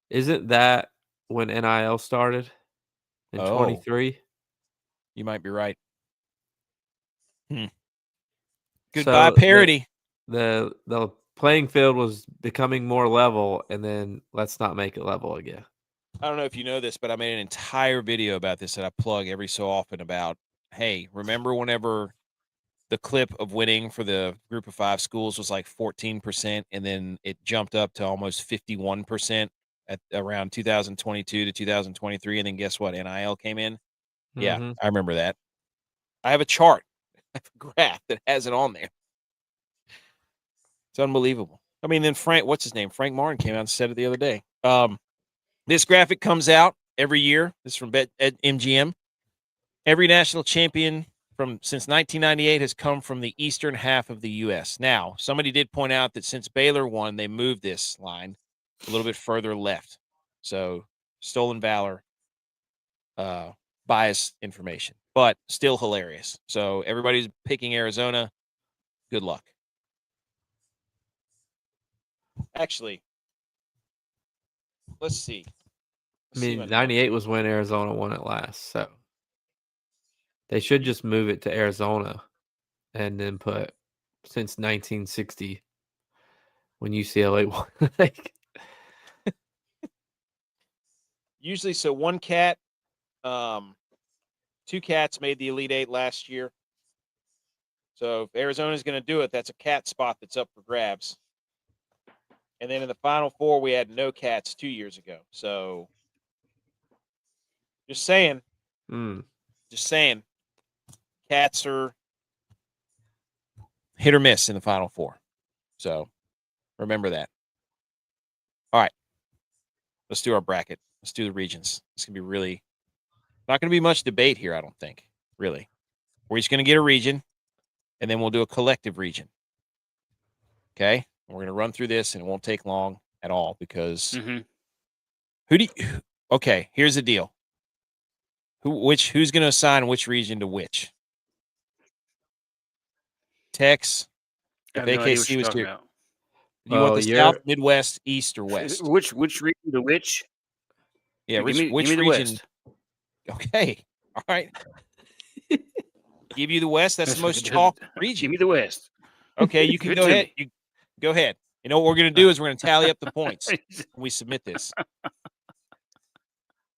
Isn't that when NIL started in 23? You might be right. Goodbye, parity. The playing field was becoming more level, and then let's not make it level again. I don't know if you know this, but I made an entire video about this that I plug every so often about, hey, remember whenever the clip of winning for the group of 5 schools was like 14%, and then it jumped up to almost 51% at around 2022 to 2023, and then guess what? NIL came in. Yeah, I remember that. I have a chart, I have a graph that has it on there. It's unbelievable. I mean, then what's his name? Frank Martin came out and said it the other day. This graphic comes out every year. This is from MGM. Every national champion since 1998 has come from the eastern half of the U.S. Now, somebody did point out that since Baylor won, they moved this line a little bit further left. So, stolen valor, bias information, but still hilarious. So, everybody's picking Arizona. Good luck. Actually, let's see. I mean, 98 was when Arizona won it last, so they should just move it to Arizona and then put since 1960 when UCLA won. Usually, so one cat, 2 cats made the Elite Eight last year. So if Arizona's going to do it, that's a cat spot that's up for grabs. And then in the Final Four, we had no cats 2 years ago. So just saying. Just saying. Cats are hit or miss in the Final Four. So remember that. All right. Let's do our bracket. Let's do the regions. It's going to be not going to be much debate here, I don't think, really. We're just going to get a region, and then we'll do a collective region. Okay? And we're going to run through this, and it won't take long at all because okay, here's the deal. Who's going to assign which region to which? Tex, if AKC was here. About. Do you want the South, Midwest, East, or West? Which region to which? Yeah, which give me region? the West. Okay, all right. Give you the West. That's the most chalk region. Give me the West. Okay, you can go ahead. You go ahead. You know what we're going to do is we're going to tally up the points when we submit this.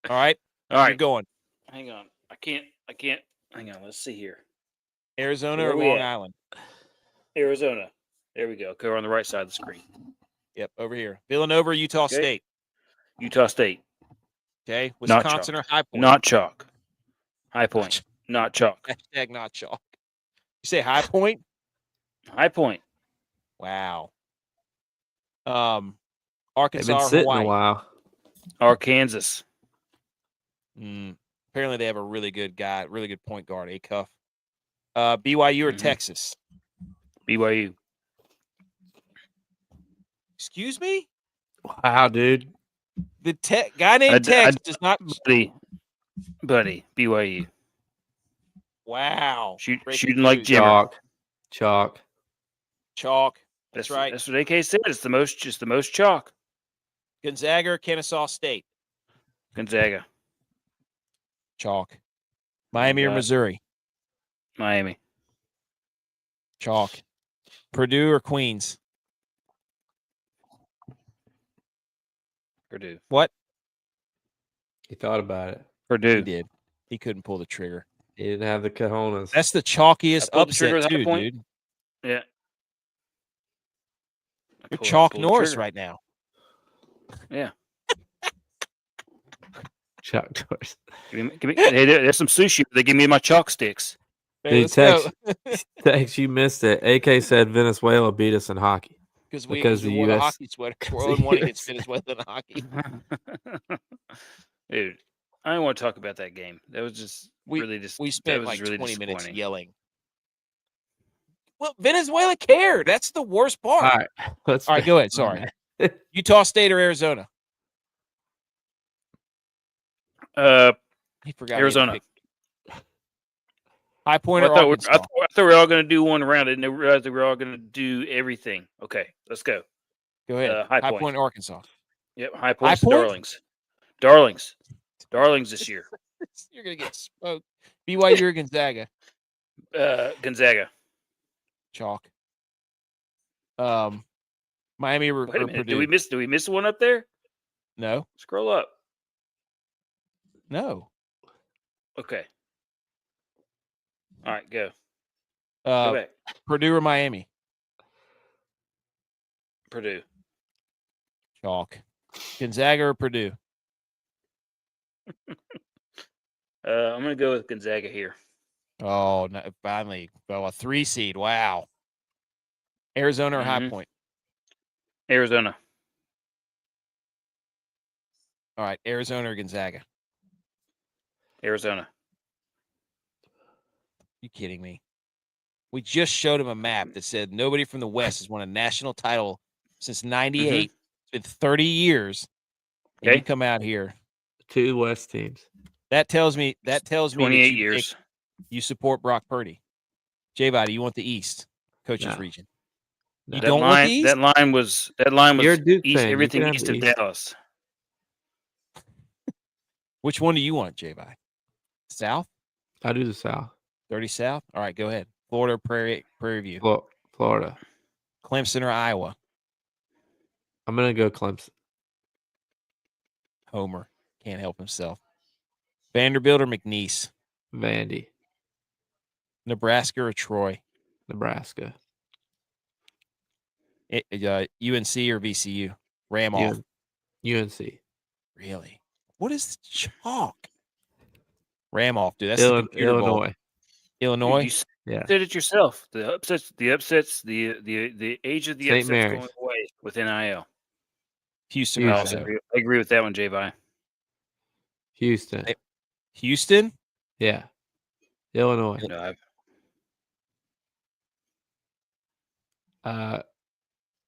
All right. You're going. Hang on. I can't. Hang on. Let's see here. Arizona or Long Island? Arizona. There we go. Okay, we're on the right side of the screen. Yep, over here. Villanova, Utah State. Utah State. Okay. Wisconsin or High Point? Not chalk. High Point. Not chalk. Hashtag not chalk. You say High Point? High Point. Wow. Arkansas They've been or sitting Hawaii? a while. Arkansas. Apparently they have a really good guy, really good point guard, A-Cuff. BYU or Texas? BYU. Excuse me? Wow, dude. The guy named Tex does not. Buddy, BYU. Wow. Shooting like Jimmer. Chalk. That's right. That's what AK said. It's the most chalk. Gonzaga or Kennesaw State? Gonzaga. Chalk. Miami or Missouri? Miami. Chalk. Purdue or Queens? Purdue. What? He thought about it. Purdue. He did. He couldn't pull the trigger. He didn't have the cojones. That's the chalkiest upset too, dude. Yeah. You're Chalk Norris right now. Yeah. Chalk Norris. Hey, there's some sushi. They give me my chalk sticks. Hey, Tex, you missed it. AK said Venezuela beat us in hockey. Because the U.S. hockey sweater. We're 0-1 against Venezuela in hockey. Dude, I don't want to talk about that game. That was just we spent like 20 minutes yelling. Well, Venezuela cared. That's the worst part. All right, go ahead. Sorry. Utah State or Arizona? He forgot. Arizona. High Point or Arkansas? I thought we were all going to do one round. I didn't realize we were all going to do everything. Okay, let's go. Go ahead. High Point, Arkansas. Yep, High Point. Darlings this year. You're going to get smoked. BYU or Gonzaga? Gonzaga. Chalk. Miami or Wait a minute. Purdue? Do we miss one up there? No. Scroll up. No. Okay. All right, go. Go Uh, back. Purdue or Miami? Purdue. Chalk. Gonzaga or Purdue? I'm gonna go with Gonzaga here. Oh, no, finally. Well, a 3 seed. Wow. Arizona or High Point? Arizona. All right. Arizona or Gonzaga? Arizona. You kidding me? We just showed him a map that said nobody from the West has won a national title since 98. It's been 30 years. And you come out here. 2 West teams. That tells me that 28 years. You support Brock Purdy. J-Body, do you want the East coaches region? No. You don't want the East? That line was You're a Duke east, fan. everything have east the of East. Dallas. Which one do you want, J-Body? South? I do the South. 30 South? All right, go ahead. Florida, Prairie View. Florida. Clemson or Iowa? I'm going to go Clemson. Homer. Can't help himself. Vanderbilt or McNeese? Vandy. Nebraska or Troy? Nebraska. UNC or VCU? Ram off. UNC. Really? What is chalk? Ram off, dude. That's the computer Illinois. ball. Illinois? You Yeah. said it yourself. The upsets, the age of the St. upsets Mary's. going away with NIL. Houston. I Also. agree with that one, J-Bye. Houston. Houston? Yeah. Illinois. No,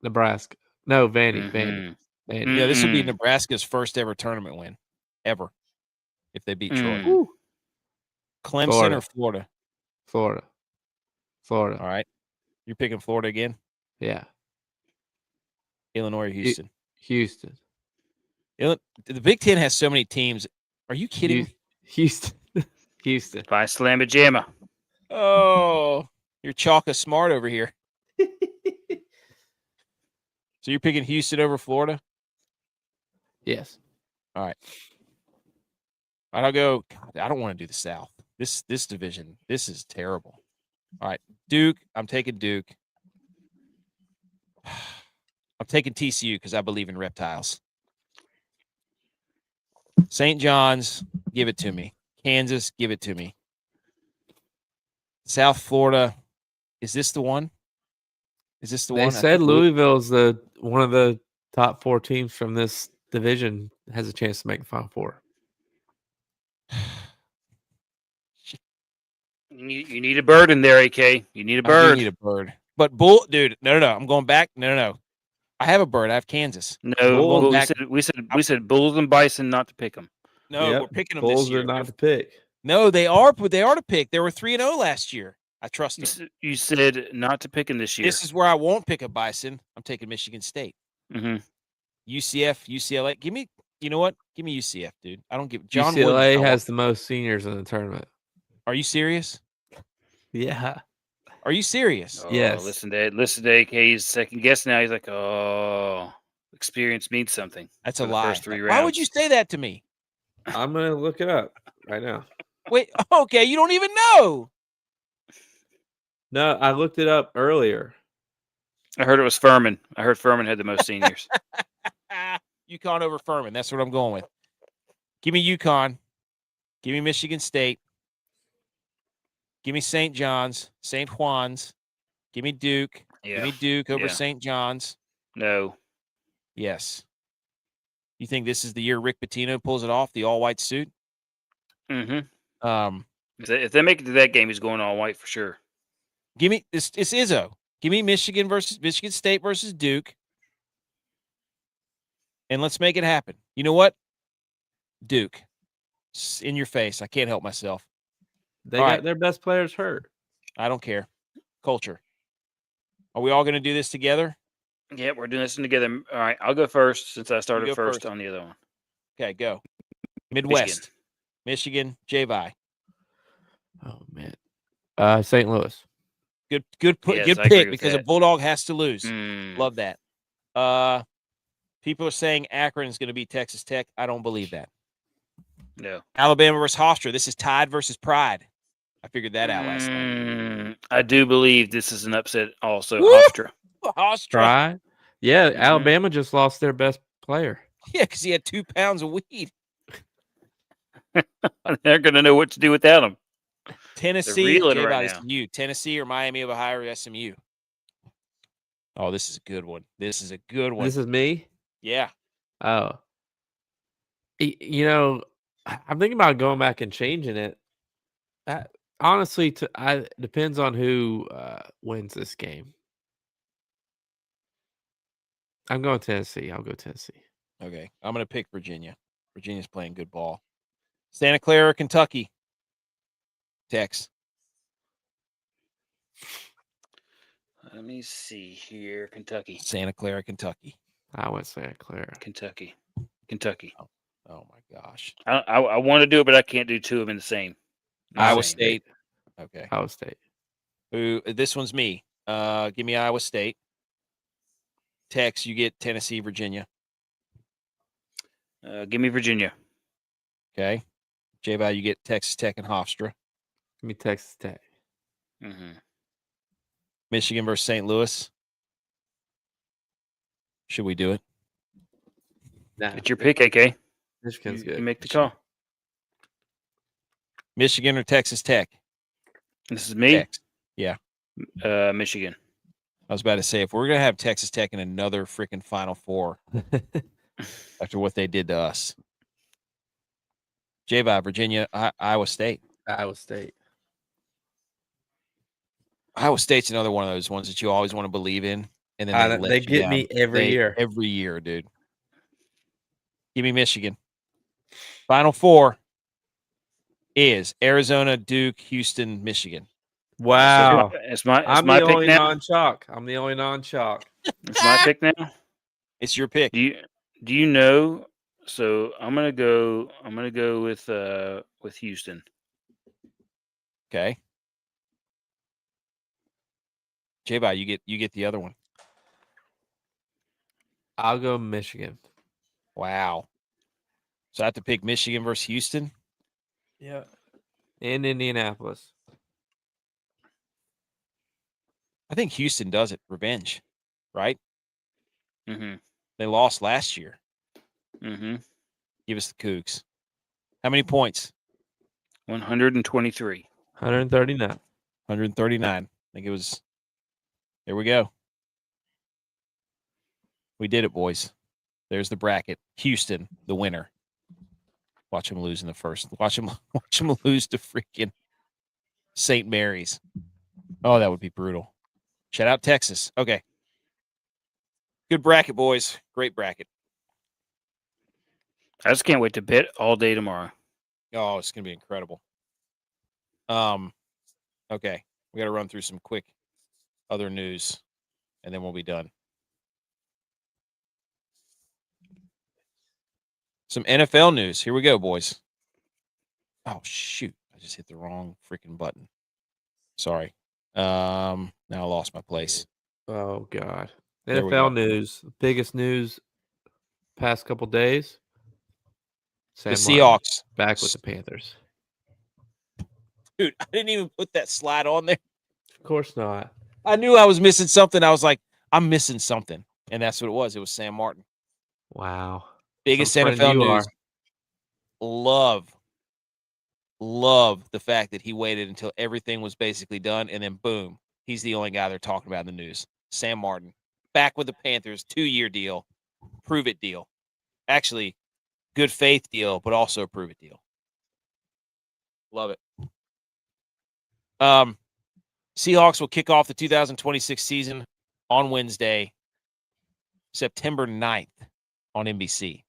Nebraska. No, Vandy. Vandy. Yeah, this would be Nebraska's first ever tournament win, ever, if they beat Troy. Clemson or Florida? Florida. All right. You're picking Florida again? Yeah. Illinois or Houston? Houston. The Big Ten has so many teams. Are you kidding? Houston. Houston. By Slamma Jamma. Oh, you're chalka smart over here. So you're picking Houston over Florida? Yes. All right. I'll go. God, I don't want to do the South. This division, this is terrible. All right. Duke. I'm taking Duke. I'm taking TCU because I believe in reptiles. St. John's, give it to me. Kansas, give it to me. South Florida, is this the one? Is this the one? They said Louisville's one of the top 4 teams from this division has a chance to make the Final Four. You need a bird in there, AK. You need a bird. I do need a bird. But dude, no. I'm going back. No. I have a bird. I have Kansas. No, we said Bulls and Bison not to pick them. No, we're picking them Bulls this year. Are not to pick. No, they are to pick. They were 3-0 last year. I trust them. You said not to pick them this year. This is where I won't pick a Bison. I'm taking Michigan State. UCF, UCLA. Give me, you know what? Give me UCF, dude. I don't give. John UCLA Wooden, has the most seniors in the tournament. Are you serious? Yeah. Are you serious? Oh, yes. Listen to AK. He's second guess now. He's like, oh, experience means something. That's a lie. First 3 rounds. Why would you say that to me? I'm going to look it up right now. Wait, okay. You don't even know. No, I looked it up earlier. I heard it was Furman. I heard Furman had the most seniors. UConn over Furman. That's what I'm going with. Give me UConn. Give me Michigan State. Give me St. John's, St. Juan's. Give me Duke. Yeah. Give me Duke over St. John's. No. Yes. You think this is the year Rick Pitino pulls it off, the all-white suit? Mm-hmm. If they make it to that game, he's going all white for sure. Give me it's Izzo. Give me Michigan State versus Duke. And let's make it happen. You know what? Duke. It's in your face. I can't help myself. They got their best players hurt. I don't care. Culture. Are we all going to do this together? Yeah, we're doing this together. All right, I'll go first since I started first on the other one. Okay, go. Midwest. Michigan. J-Vi. Oh, man. St. Louis. Good Yes, pick because a Bulldog has to lose. Love that. People are saying Akron is going to beat Texas Tech. I don't believe that. No. Alabama versus Hofstra. This is Tide versus Pride. I figured that out last night. I do believe this is an upset also. Woo! Hofstra. Hofstra. Right? Yeah, Alabama just lost their best player. Yeah, because he had 2 pounds of weed. They're going to know what to do without him. Tennessee, reeling right this now. is you. Tennessee or Miami of Ohio or SMU. Oh, this is a good one. This is a good one. This is me? Yeah. Oh. You know, I'm thinking about going back and changing it. Honestly, depends on who wins this game. I'm going Tennessee. I'll go Tennessee. Okay. I'm going to pick Virginia. Virginia's playing good ball. Santa Clara, Kentucky. Tex. Let me see here. Kentucky. Santa Clara, Kentucky. I went Santa Clara. Kentucky. Oh my gosh. I want to do it, but I can't do two of them in the same. Iowa State. Okay. Iowa State. Ooh, this one's me. Give me Iowa State. Tex, you get Tennessee, Virginia. Give me Virginia. Okay. J-Val, you get Texas Tech and Hofstra. Give me Texas Tech. Mm-hmm. Michigan versus St. Louis. Should we do it? Nah. It's your pick, AK. Michigan's good. You make the call. Michigan or Texas Tech? This is me. Tex. Yeah. Michigan. I was about to say, if we're going to have Texas Tech in another freaking Final Four after what they did to us. J-Val, Virginia, Iowa State. Iowa State. Iowa State's another one of those ones that you always want to believe in. And then they get me every year. Every year, dude. Give me Michigan. Final Four is Arizona, Duke, Houston, Michigan. Wow. It's my I'm my the pick only now. non-chalk. I'm the only non-chalk. It's my pick now. It's your pick. Do you know? So I'm gonna go with Houston. Okay. J-Bot, you get the other one. I'll go Michigan. Wow. So I have to pick Michigan versus Houston? Yeah. In Indianapolis. I think Houston does it. Revenge, right? Mm-hmm. They lost last year. Mm-hmm. Give us the Cougs. How many points? 123. 139. 139. I think it was. There we go. We did it, boys. There's the bracket. Houston, the winner. Watch them lose in the first. Watch them lose to freaking St. Mary's. Oh, that would be brutal. Shout out Texas. Okay. Good bracket, boys. Great bracket. I just can't wait to bet all day tomorrow. Oh, it's gonna be incredible. Okay. We got to run through some quick other news, and then we'll be done. Some NFL news. Here we go, boys. Oh shoot! I just hit the wrong freaking button. Sorry. Now I lost my place. Oh God. There we go. NFL news. Biggest news past couple days. The Seahawks back with the Panthers. Dude, I didn't even put that slide on there. Of course not. I knew I was missing something. I was like, I'm missing something. And that's what it was. It was Sam Martin. Wow. Biggest NFL news. Love the fact that he waited until everything was basically done. And then boom, he's the only guy they're talking about in the news. Sam Martin. Back with the Panthers. 2-year deal. Prove it deal. Actually, good faith deal, but also a prove it deal. Love it. Seahawks will kick off the 2026 season on Wednesday, September 9th on NBC.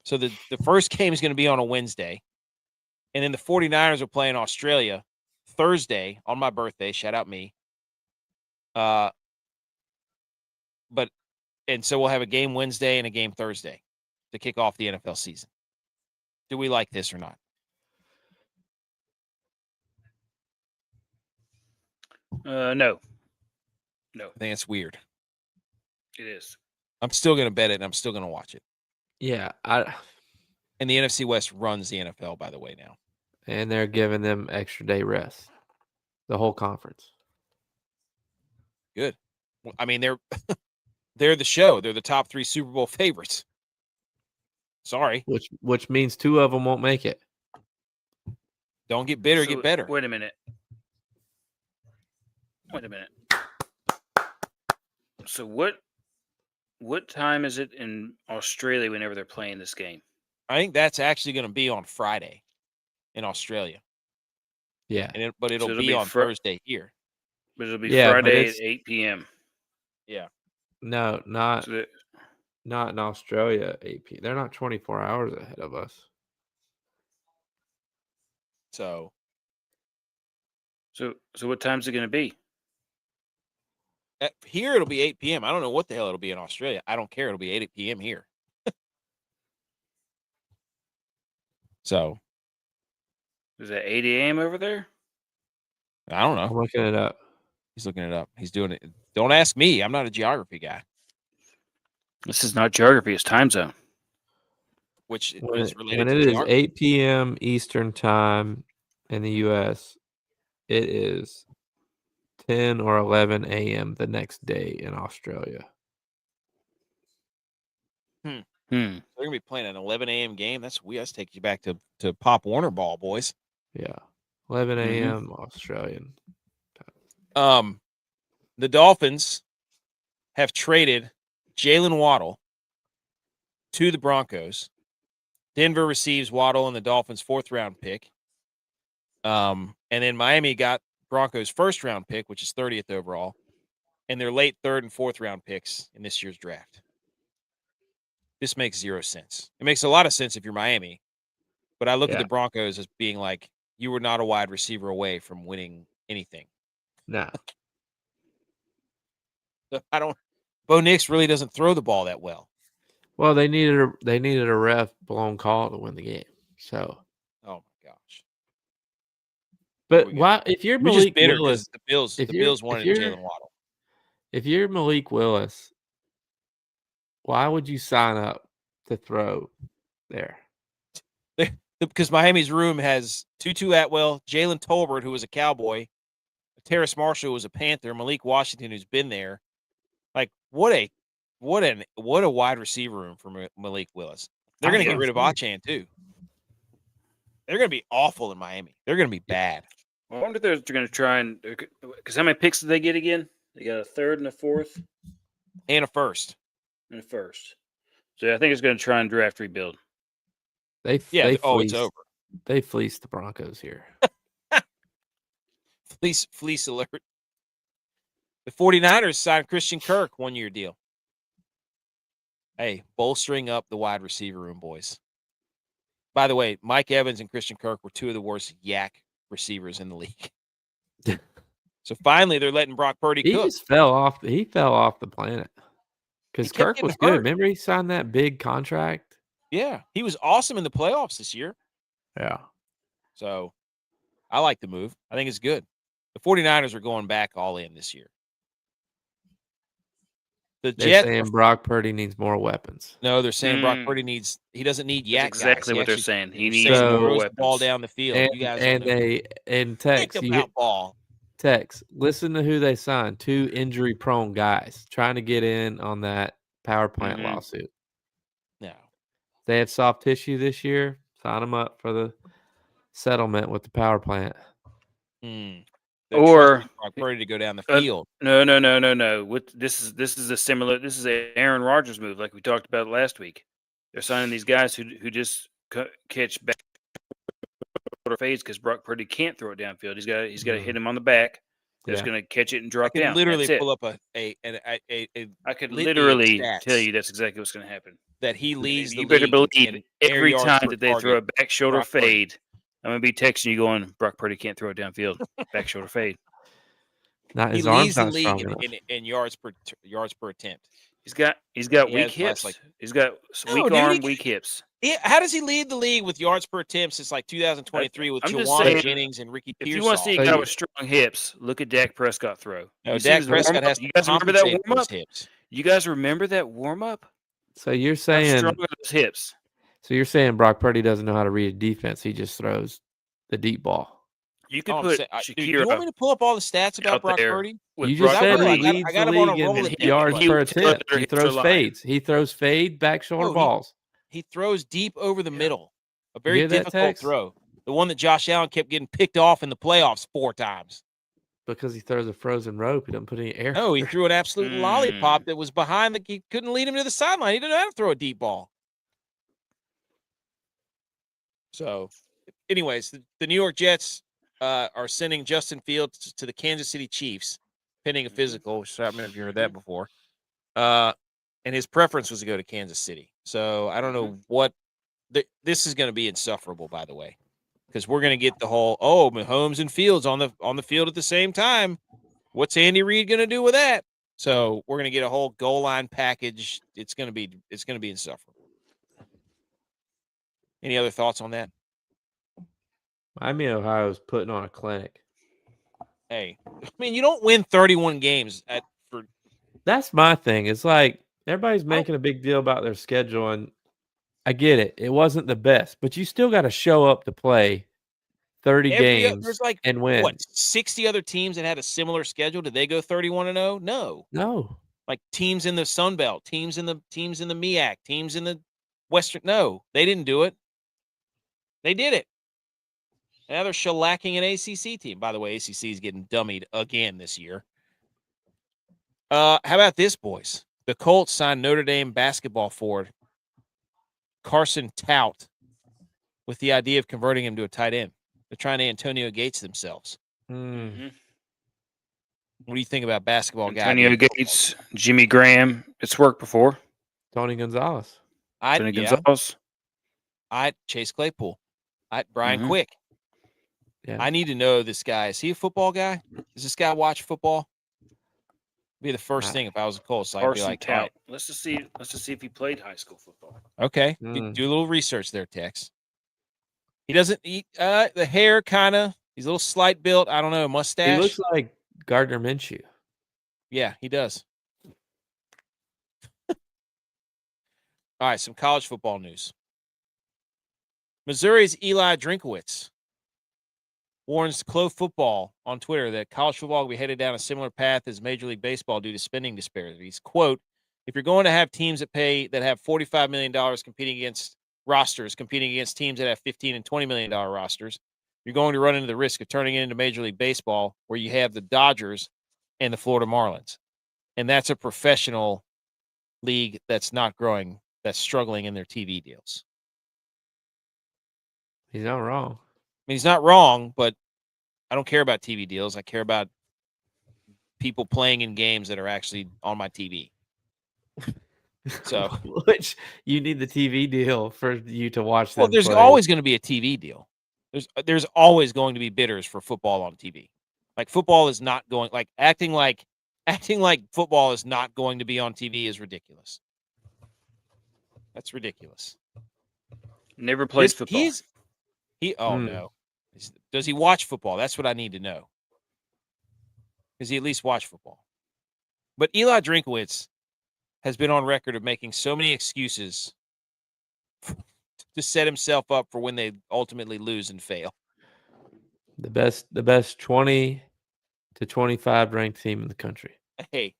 So the first game is going to be on a Wednesday. And then the 49ers are playing Australia Thursday on my birthday. Shout out me. And so we'll have a game Wednesday and a game Thursday to kick off the NFL season. Do we like this or not? No. I think it's weird. It is. I'm still going to bet it, and I'm still going to watch it. Yeah, And the NFC West runs the NFL, by the way, now. And they're giving them extra day rest. The whole conference. Good. Well, I mean, they're the show. They're the top 3 Super Bowl favorites. Sorry. Which means 2 of them won't make it. Don't get bitter, get better. Wait a minute. So what time is it in Australia whenever they're playing this game? I think that's actually going to be on Friday in Australia. Yeah. But it'll be on Thursday here. But it'll be Friday at 8 p.m. Yeah. No, not in Australia, 8 p.m. They're not 24 hours ahead of us. So what time's it going to be? Here it'll be 8 p.m. I don't know what the hell it'll be in Australia. I don't care. It'll be 8 p.m. here. So is that 8 a.m. over there? I don't know. I'm looking it up. He's looking it up. He's doing it. Don't ask me. I'm not a geography guy. This is not geography. It's time zone. Which is related when to it is geography. 8 p.m. Eastern time in the U.S., it is 10 or 11 a.m. the next day in Australia. They're going to be playing an 11 a.m. game. That's weird. Let's take you back to Pop Warner ball, boys. Yeah. 11 a.m. Australian. The Dolphins have traded Jalen Waddle to the Broncos. Denver receives Waddle and the Dolphins' 4th-round pick. And then Miami got Broncos' 1st-round pick, which is 30th overall, and their late 3rd and 4th-round picks in this year's draft. This makes 0 sense. It makes a lot of sense if you're Miami, but I look at the Broncos as being like, you were not a wide receiver away from winning anything. Nah. Bo Nix really doesn't throw the ball that well. Well, they needed a ref blown call to win the game. So. Oh my gosh. But why? If you're Malik Willis, the Bills wanted Jalen Waddle. If you're Malik Willis, why would you sign up to throw there? Because Miami's room has Tutu Atwell, Jalen Tolbert, who was a Cowboy, Terrace Marshall, who was a Panther, Malik Washington, who's been there. Like, what a wide receiver room for Malik Willis. They're going to get rid of Achane too. They're going to be awful in Miami. They're going to be bad. I wonder if they're going to try and, because how many picks did they get again? They got a 3rd and a 4th and a 1st. And a 1st. So I think it's going to try and draft rebuild. It's over. They fleeced the Broncos here. Fleece alert. The 49ers signed Christian Kirk 1-year deal. Hey, bolstering up the wide receiver room, boys. By the way, Mike Evans and Christian Kirk were 2 of the worst yak receivers in the league. So finally, they're letting Brock Purdy cook. Just fell off. He fell off the planet because Kirk was good. Remember, he signed that big contract. Yeah, he was awesome in the playoffs this year. Yeah. So I like the move. I think it's good. The 49ers are going back all in this year. They're saying Brock Purdy needs more weapons. No, they're saying Brock Purdy doesn't need yak guys. Exactly what they're saying. He needs more weapons. The ball down the field. Tex, listen to who they signed. 2 injury-prone guys trying to get in on that power plant lawsuit. No. They had soft tissue this year. Sign them up for the settlement with the power plant. Or Brock Purdy to go down the field. No. This is a similar. This is a Aaron Rodgers move, like we talked about last week. They're signing these guys who just catch back fades because Brock Purdy can't throw it downfield. He's got to hit him on the back. That's going to catch it and drop down. Literally pull up I could literally tell you that's exactly what's going to happen. That he leads the league. You better believe every time that they throw a back shoulder fade, I'm going to be texting you going, Brock Purdy can't throw it downfield. Back shoulder fade. He leads the league in yards per attempt. He's got weak hips. He's got weak arm, weak hips. How does he lead the league with yards per attempt since like 2023 with Juwan Jennings and Ricky Pearsall? If you want to see a guy with strong hips, look at Dak Prescott throw. No, Dak Prescott has you guys remember that warm up? You guys remember that warm up? So you're saying how strong are those hips? So you're saying Brock Purdy doesn't know how to read a defense? He just throws the deep ball. You could All I'm put saying, dude, do Shakira you want me to pull up all the stats about out Brock there Purdy? with You Brock just I said will. he I Purdy. got leads him the on a league roll in it yards he per would tell attempt. her He his throws line. fades. He throws fade back shoulder Oh, balls. He throws deep over the middle. A You very hear that, difficult Tex? throw. The one that Josh Allen kept getting picked off in the playoffs 4 times. Because he throws a frozen rope. He doesn't put any air. No, he threw an absolute Mm. lollipop that was behind the. He couldn't lead him to the sideline. He didn't know how to throw a deep ball. So, anyways, the New York Jets are sending Justin Fields to the Kansas City Chiefs, pending a physical. Which I don't know if you heard that before. And his preference was to go to Kansas City. So I don't know what. This is going to be insufferable, by the way, because we're going to get the whole Mahomes and Fields on the field at the same time. What's Andy Reid going to do with that? So we're going to get a whole goal line package. It's going to be insufferable. Any other thoughts on that? Miami, Ohio is putting on a clinic. Hey, I mean, you don't win 31 games for. That's my thing. It's like everybody's making a big deal about their schedule, and I get it. It wasn't the best, but you still got to show up to play 30 games There's like and win. what 60 other teams that had a similar schedule. Did they go 31-0? No. Like teams in the Sun Belt, teams in the MEAC, teams in the Western. No, they didn't do it. They did it. Now they're shellacking an ACC team. By the way, ACC is getting dummied again this year. How about this, boys? The Colts signed Notre Dame basketball forward Carson Tout with the idea of converting him to a tight end. They're trying to Antonio Gates themselves. Mm-hmm. What do you think about basketball Antonio Gates, Jimmy Graham. It's worked before. Tony Gonzalez. Tony Gonzalez. Chase Claypool. Brian Mhm. Quick. Yeah. I need to know this guy. Is he a football guy? Does this guy watch football? Be the first thing if I was a Colts. I'd be like, Tout. all right. Let's just see if he played high school football. Okay, do a little research there, Tex. He doesn't eat the hair, kind of. He's a little slight built. I don't know, mustache. He looks like Gardner Minshew. Yeah, he does. All right, some college football news. Missouri's Eli Drinkowitz warns Clove Football on Twitter that college football will be headed down a similar path as Major League Baseball due to spending disparities. Quote, if you're going to have teams that have $45 million competing against teams that have $15 and $20 million rosters, you're going to run into the risk of turning it into Major League Baseball where you have the Dodgers and the Florida Marlins. And that's a professional league that's not growing, that's struggling in their TV deals. He's not wrong. I mean, he's not wrong, but I don't care about TV deals. I care about people playing in games that are actually on my TV. So, which you need the TV deal for you to watch them. Well, there's play. always going to be a TV deal. There's always going to be bidders for football on TV. Like football is not going acting like football is not going to be on TV is ridiculous. That's ridiculous. Never plays football. No. Does he watch football? That's what I need to know. Does he at least watch football? But Eli Drinkowitz has been on record of making so many excuses to set himself up for when they ultimately lose and fail. The best 20 to 25 ranked team in the country. Hey,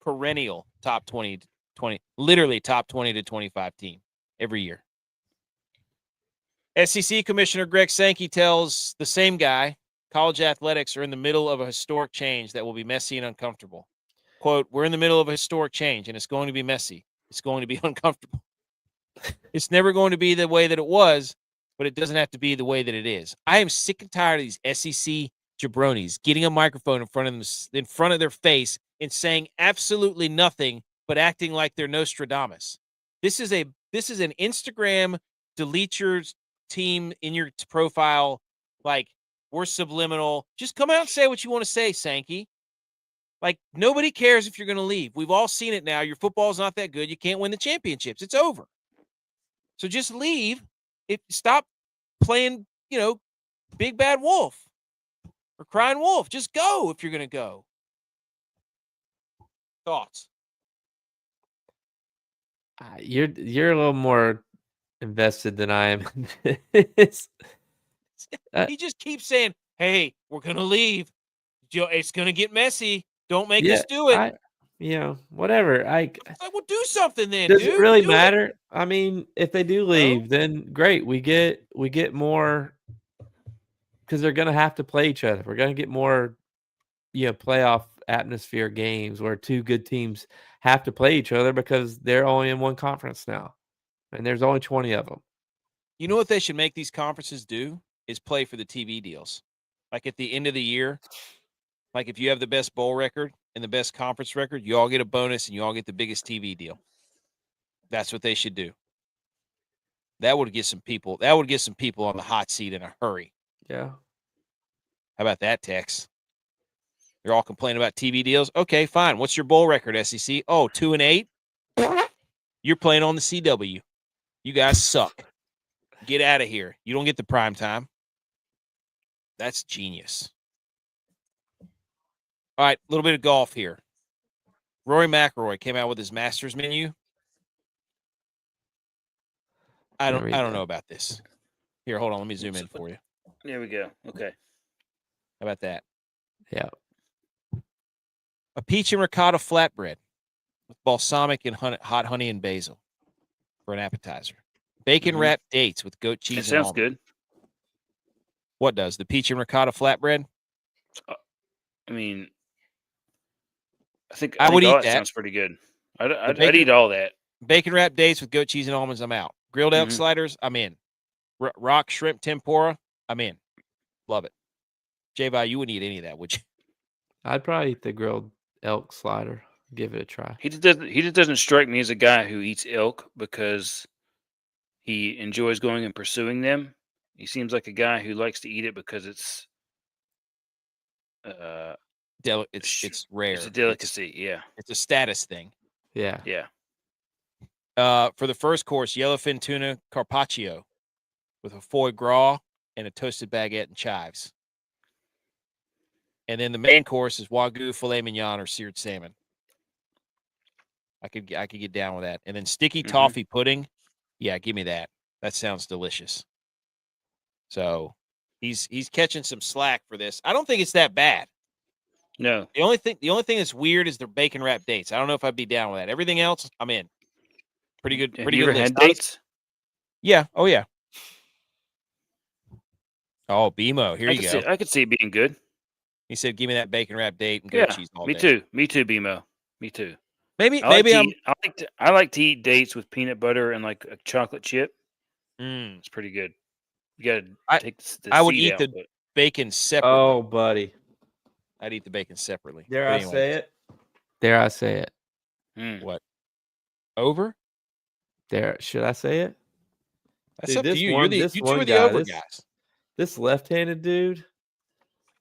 perennial top 20, literally top 20 to 25 team every year. SEC Commissioner Greg Sankey tells the same guy, college athletics are in the middle of a historic change that will be messy and uncomfortable. Quote, we're in the middle of a historic change, and it's going to be messy. It's going to be uncomfortable. It's never going to be the way that it was, but it doesn't have to be the way that it is. I am sick and tired of these SEC jabronis getting a microphone in front of their face and saying absolutely nothing, but acting like they're Nostradamus. This is an Instagram delete your team in your profile. Like, we're subliminal. Just come out and say what you want to say, Sankey. Like, nobody cares if you're going to leave. We've all seen it now. Your football's not that good. You can't win the championships. It's over. So just leave. Stop playing, big bad wolf or crying wolf. Just go if you're going to go. Thoughts? You're a little more invested than I am in this. He just keeps saying, "Hey, we're gonna leave. It's gonna get messy. Don't make us do it." Whatever. Like, well, do something then, Does dude. it really Do matter? I mean, if they do leave, then great. We get more because they're gonna have to play each other. We're gonna get more, playoff atmosphere games where two good teams have to play each other because they're only in one conference now, and there's only 20 of them. You know what they should make these conferences do is play for the TV deals. Like at the end of the year, like if you have the best bowl record and the best conference record, you all get a bonus and you all get the biggest TV deal. That's what they should do. That would get some people. That would get some people on the hot seat in a hurry. Yeah. How about that, Tex? You're all complaining about TV deals. Okay, fine. What's your bowl record, SEC? Oh, 2-8. You're playing on the CW. You guys suck. Get out of here. You don't get the prime time. That's genius. All right, a little bit of golf here. Rory McIlroy came out with his Masters menu. I don't know about this. Here, hold on. Let me zoom in for you. There we go. Okay. How about that? Yeah. A peach and ricotta flatbread with balsamic and hot honey and basil for an appetizer. Bacon wrapped dates with goat cheese and almonds. That sounds good. What does? The peach and ricotta flatbread? I mean, I think would eat that. Sounds pretty good. I'd eat all that. Bacon wrapped dates with goat cheese and almonds, I'm out. Grilled elk sliders, I'm in. Rock shrimp tempura, I'm in. Love it. J-Vi, you wouldn't eat any of that, would you? I'd probably eat the grilled elk slider. Give it a try. He just doesn't strike me as a guy who eats elk because he enjoys going and pursuing them. He seems like a guy who likes to eat it because it's it's rare. It's a delicacy, It's a status thing. Yeah. Yeah. For the first course, yellowfin tuna carpaccio with a foie gras and a toasted baguette and chives. And then the main course is wagyu filet mignon or seared salmon. I could get down with that. And then sticky toffee pudding. Yeah, give me that. That sounds delicious. So he's catching some slack for this. I don't think it's that bad. No. The only thing that's weird is the bacon wrapped dates. I don't know if I'd be down with that. Everything else, I'm in. Pretty good. Have Pretty you good ever list. had dates? Yeah. Oh yeah. Oh, BMO. Here you go. I could see it being good. He said, "Give me that bacon wrapped date and goat cheese all day." Me too, BMO. Me too. Maybe I like to eat dates with peanut butter and like a chocolate chip. It's pretty good. You gotta take the I would seed eat out, the bacon separately. Oh, buddy. I'd eat the bacon separately. Dare I say it? Dare I say it? What? Over? Should I say it? That's up to you. You two are the over guys. This left-handed dude.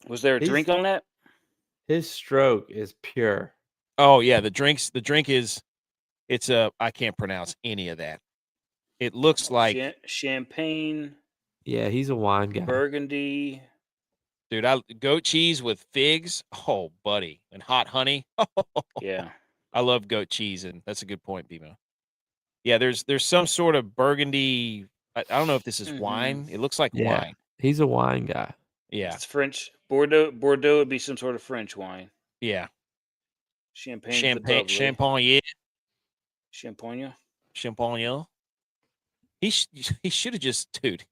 Was there a drink on that? His stroke is pure. Oh yeah, the drink is I can't pronounce any of that. It looks like champagne. Yeah, he's a wine guy. Burgundy. Dude, goat cheese with figs. Oh, buddy. And hot honey. Yeah. I love goat cheese, and that's a good point, Bimo. Yeah, there's some sort of burgundy. I don't know if this is wine. It looks like wine. He's a wine guy. Yeah. It's French. Bordeaux would be some sort of French wine. Yeah. Champagne. Champagne. Champagne. He should have just, dude,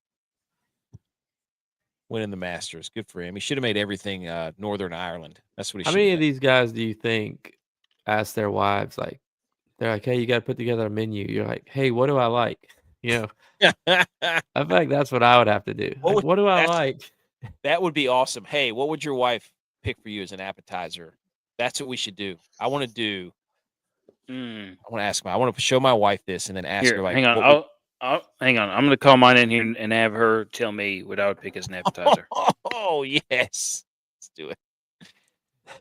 winning the Masters. Good for him. He should have made everything Northern Ireland. That's what he should have. How many of these guys do you think ask their wives, like, they're like, hey, you got to put together a menu. You're like, hey, what do I like? You know, I feel like that's what I would have to do. What do I like? That would be awesome. Hey, what would your wife pick for you as an appetizer? That's what we should do. I want to do. I want to ask I want to show my wife this and then ask her, like, hang on. Hang on. I'm going to call mine in here and have her tell me what I would pick as an appetizer. Oh, yes. Let's do it.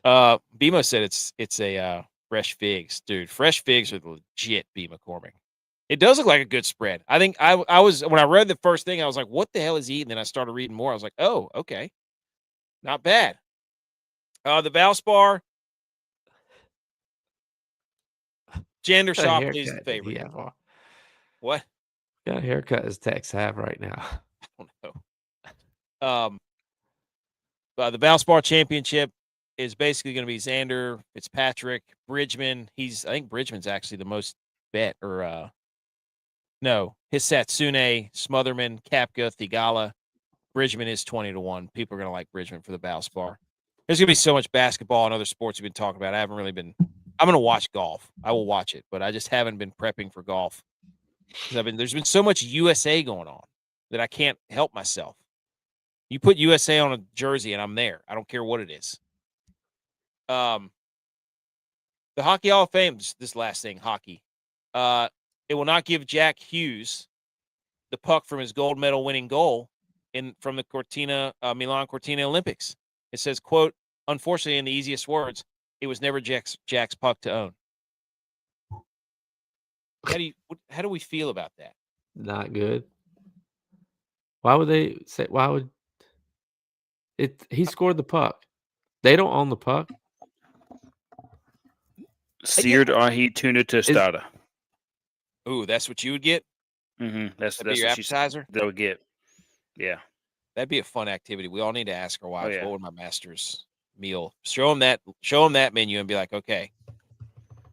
Bimo said it's a fresh figs. Dude, fresh figs are legit, B. McCormick. It does look like a good spread. I think I was, when I read the first thing, I was like, what the hell is he eating? Then I started reading more. I was like, oh, okay. Not bad. The Valspar. Gender shop is the favorite. Yeah. What? What kind of haircut does Tex have right now? I don't know. The Valspar Championship is basically going to be Xander, Fitzpatrick, Bridgman. I think Bridgman's actually the most bet, or no, Hisatsune, Smotherman, Kapka, Thigala. Bridgman is 20-1. People are going to like Bridgman for the Valspar. There's going to be so much basketball and other sports we've been talking about. I haven't really been. I'm going to watch golf. I will watch it, but I just haven't been prepping for golf because there's been so much USA going on that I can't help myself. You put USA on a jersey and I'm there. I don't care what it is. The Hockey Hall of Fame, this last thing, hockey. It will not give Jack Hughes the puck from his gold medal winning goal from the Milan Cortina Olympics. It says, quote, unfortunately, in the easiest words, it was never Jack's puck to own. How do we feel about that? Not good. Why would they say? Why would it? He scored the puck. They don't own the puck. Seared ahi tuna tostada. Ooh, that's what you would get? Mm-hmm. That's your what appetizer? They would get. Yeah. That'd be a fun activity. We all need to ask our wives, yeah. what would my master's meal? Show them that menu and be like, okay,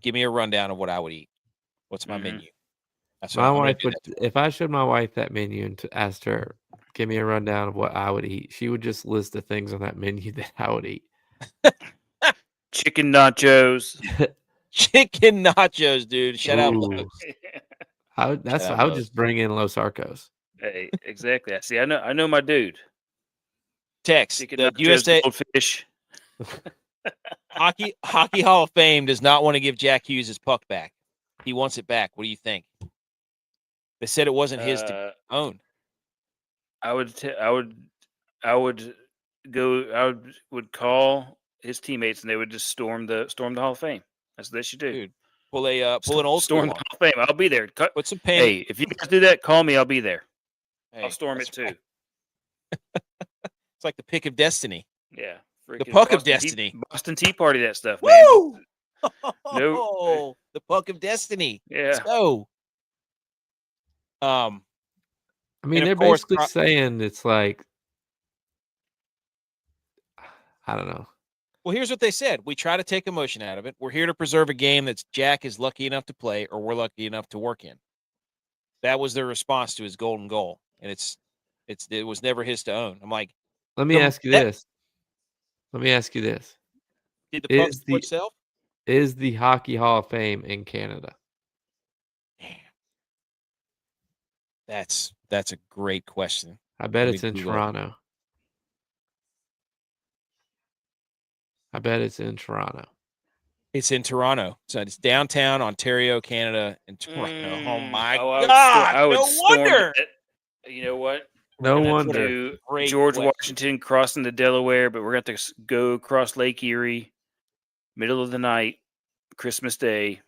give me a rundown of what I would eat. What's my menu? That's My wife would, if I showed my wife that menu and asked her, give me a rundown of what I would eat, she would just list the things on that menu that I would eat. Chicken nachos. Chicken nachos, dude. Shout out Los. I would just bring in Los Arcos. Hey, exactly. See, I know my dude. Tex, Chicken the nachos, USA goldfish. Hockey Hall of Fame does not want to give Jack Hughes his puck back. He wants it back. What do you think? They said it wasn't his to own. I would call his teammates and they would just storm the Hall of Fame. That's what they should do. Dude, pull an old storm the Hall of Fame. I'll be there. Put some panic. Hey, if you guys do that, call me. I'll be there. Hey, I'll storm it too. Right. It's like the pick of destiny. Yeah. The puck of destiny. Boston Tea Party, that stuff, Woo! man. No. The puck of destiny. Yeah. Let's go. I mean, they're basically saying it's like, I don't know. Well, here's what they said. We try to take emotion out of it. We're here to preserve a game that Jack is lucky enough to play or we're lucky enough to work in. That was their response to his golden goal. And it was never his to own. I'm like, let me ask you this. Did the puck score itself? Is the Hockey Hall of Fame in Canada? Damn. That's a great question. I bet it's in Toronto. It's in Toronto. So it's downtown Ontario, Canada, and Toronto. Oh my God! I would no wonder. You know what? No wonder. George Washington crossing the Delaware, but we're going to have to go across Lake Erie, middle of the night, Christmas Day.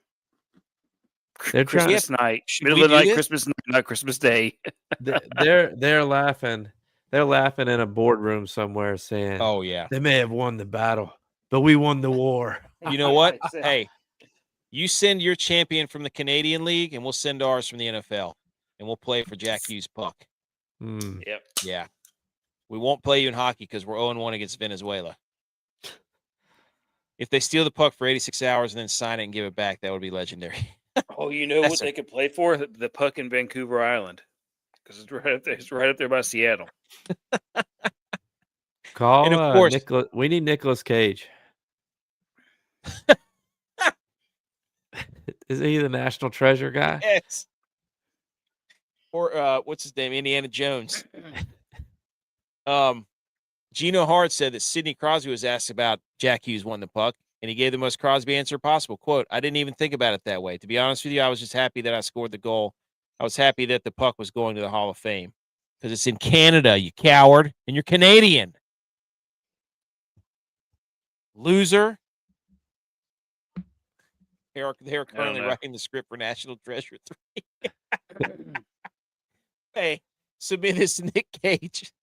Christmas night, middle of the night, Christmas night, not Christmas Day. They're laughing. They're laughing in a boardroom somewhere, saying, "Oh yeah, they may have won the battle, but we won the war." You know what? Hey, you send your champion from the Canadian League, and we'll send ours from the NFL, and we'll play for Jack Hughes' puck. Yep. Yeah. We won't play you in hockey because we're 0-1 against Venezuela. If they steal the puck for 86 hours and then sign it and give it back, that would be legendary. Oh, you know what they could play for? The puck in Vancouver Island. Because it's right up there. It's right up there by Seattle. Call and of course, we need Nicolas Cage. Isn't he the national treasure guy? Yes. Or what's his name? Indiana Jones. Gino Hart said that Sidney Crosby was asked about Jack Hughes won the puck, and he gave the most Crosby answer possible. Quote, I didn't even think about it that way. To be honest with you, I was just happy that I scored the goal. I was happy that the puck was going to the Hall of Fame because it's in Canada, you coward, and you're Canadian. Loser. They're currently writing the script for National Treasure 3. Hey, submit this to Nick Cage.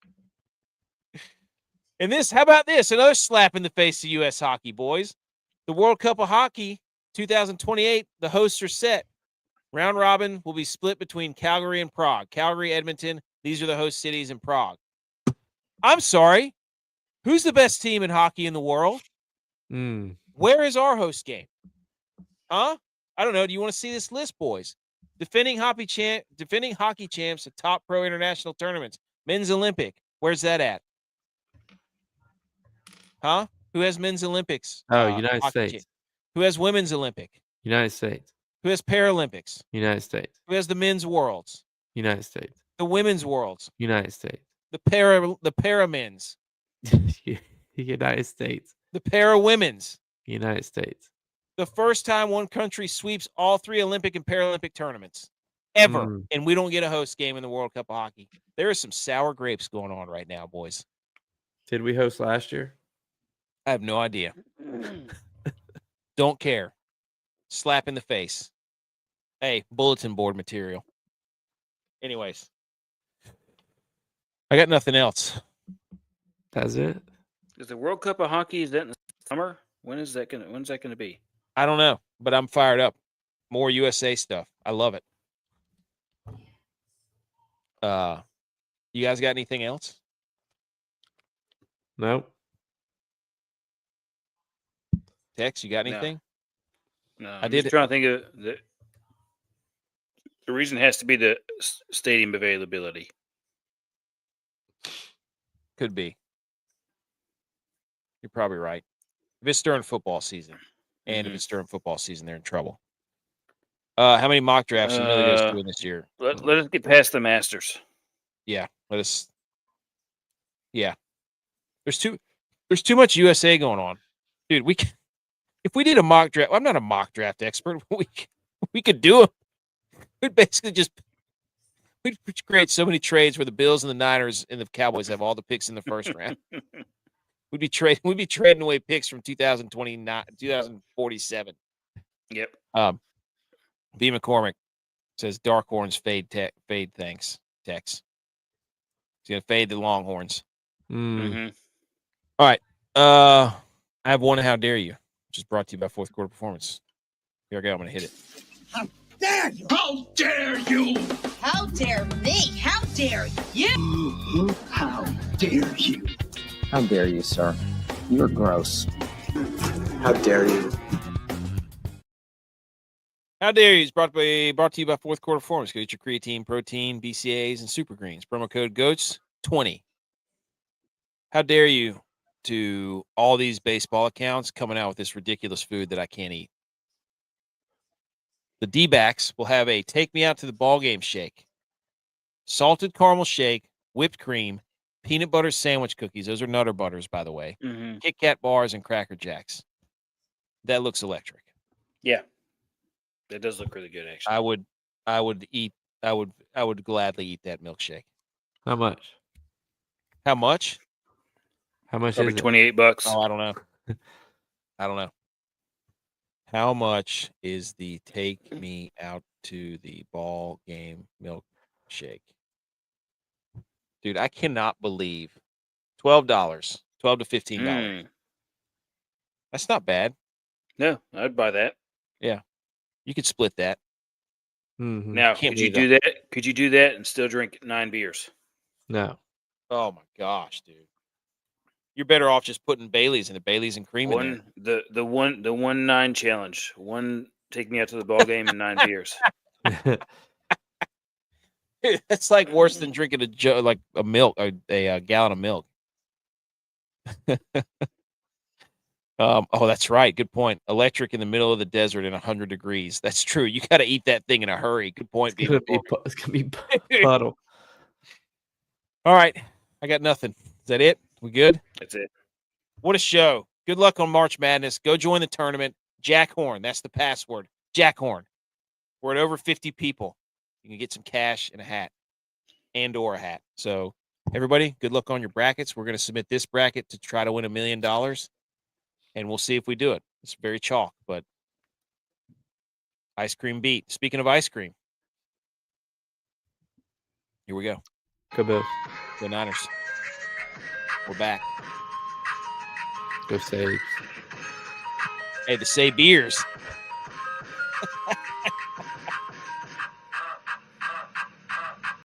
And how about this? Another slap in the face of U.S. hockey, boys. The World Cup of Hockey 2028, the hosts are set. Round robin will be split between Calgary and Prague. Calgary, Edmonton, these are the host cities in Prague. I'm sorry. Who's the best team in hockey in the world? Where is our host game? Huh? I don't know. Do you want to see this list, boys? Defending hockey champs at top pro international tournaments. Men's Olympic. Where's that at? Huh? Who has men's Olympics? United States. Who has women's Olympic? United States. Who has Paralympics? United States. Who has the men's worlds? United States. The women's worlds? United States. The para men's? United States. The para women's? United States. The first time one country sweeps all 3 Olympic and Paralympic tournaments ever, and we don't get a host game in the World Cup of Hockey. There is some sour grapes going on right now, boys. Did we host last year? I have no idea. Don't care. Slap in the face. Hey, bulletin board material. Anyways, I got nothing else. That's it. Is the World Cup of Hockey, is that in the summer? When's that gonna be? I don't know, but I'm fired up. More USA stuff. I love it. You guys got anything else? Nope. Tex, you got anything? No, I'm just trying to think of the reason has to be the stadium availability. Could be. You're probably right. If it's during football season, and if it's during football season, they're in trouble. How many mock drafts are Millionaires doing this year? Let us get past the Masters. Yeah, let us. Yeah, there's too much USA going on, dude. If we did a mock draft, I'm not a mock draft expert. We could do it. We'd basically we'd create so many trades where the Bills and the Niners and the Cowboys have all the picks in the first round. We'd be trading away picks from 2029, 2047. Yep. B. McCormick says Dark Horns fade. Thanks, Tex. He's gonna fade the Longhorns. Mm-hmm. All right. I have one. How dare you? Which is brought to you by Fourth Quarter Performance. Here I go. I'm gonna hit it. How dare you? How dare you? How dare me? How dare you? How dare you? How dare you, sir? You're gross. How dare you? How dare you? It's brought to you by Fourth Quarter Performance. Go get your creatine, protein, BCAAs, and super greens. Promo code GOATS20. How dare you to all these baseball accounts coming out with this ridiculous food that I can't eat? The D-backs will have a take me out to the ball game shake. Salted caramel shake, whipped cream, peanut butter sandwich cookies. Those are Nutter Butters, by the way. Mm-hmm. Kit Kat bars and Cracker Jacks. That looks electric. Yeah. That does look really good, actually. I would gladly eat that milkshake. How much? How much? How much Probably is it? $28. Oh, I don't know. I don't know. How much is the take me out to the ball game milkshake? Dude, I cannot believe $12, $12 to $15. That's not bad. No, I'd buy that. Yeah. You could split that. Mm-hmm. Now, Can't could you believe do that? Could you do that and still drink 9 beers? No. Oh my gosh, dude. You're better off just putting Baileys and cream in there. The 1-9 challenge. One take me out to the ball game and 9 beers. That's like worse than drinking a gallon of milk. Oh, that's right. Good point. Electric in the middle of the desert in 100 degrees. That's true. You got to eat that thing in a hurry. Good point. It's gonna be puddle. All right. I got nothing. Is that it? We good? That's it. What a show. Good luck on March Madness. Go join the tournament. Jack Horn. That's the password. Jack Horn. We're at over 50 people. You can get some cash and a hat or a hat. So everybody, good luck on your brackets. We're going to submit this bracket to try to win $1 million, and we'll see if we do it. It's very chalk, but ice cream beat. Speaking of ice cream, here we go. Go Bills. Go Niners. We're back. Go Saves. Hey, the Say Beers.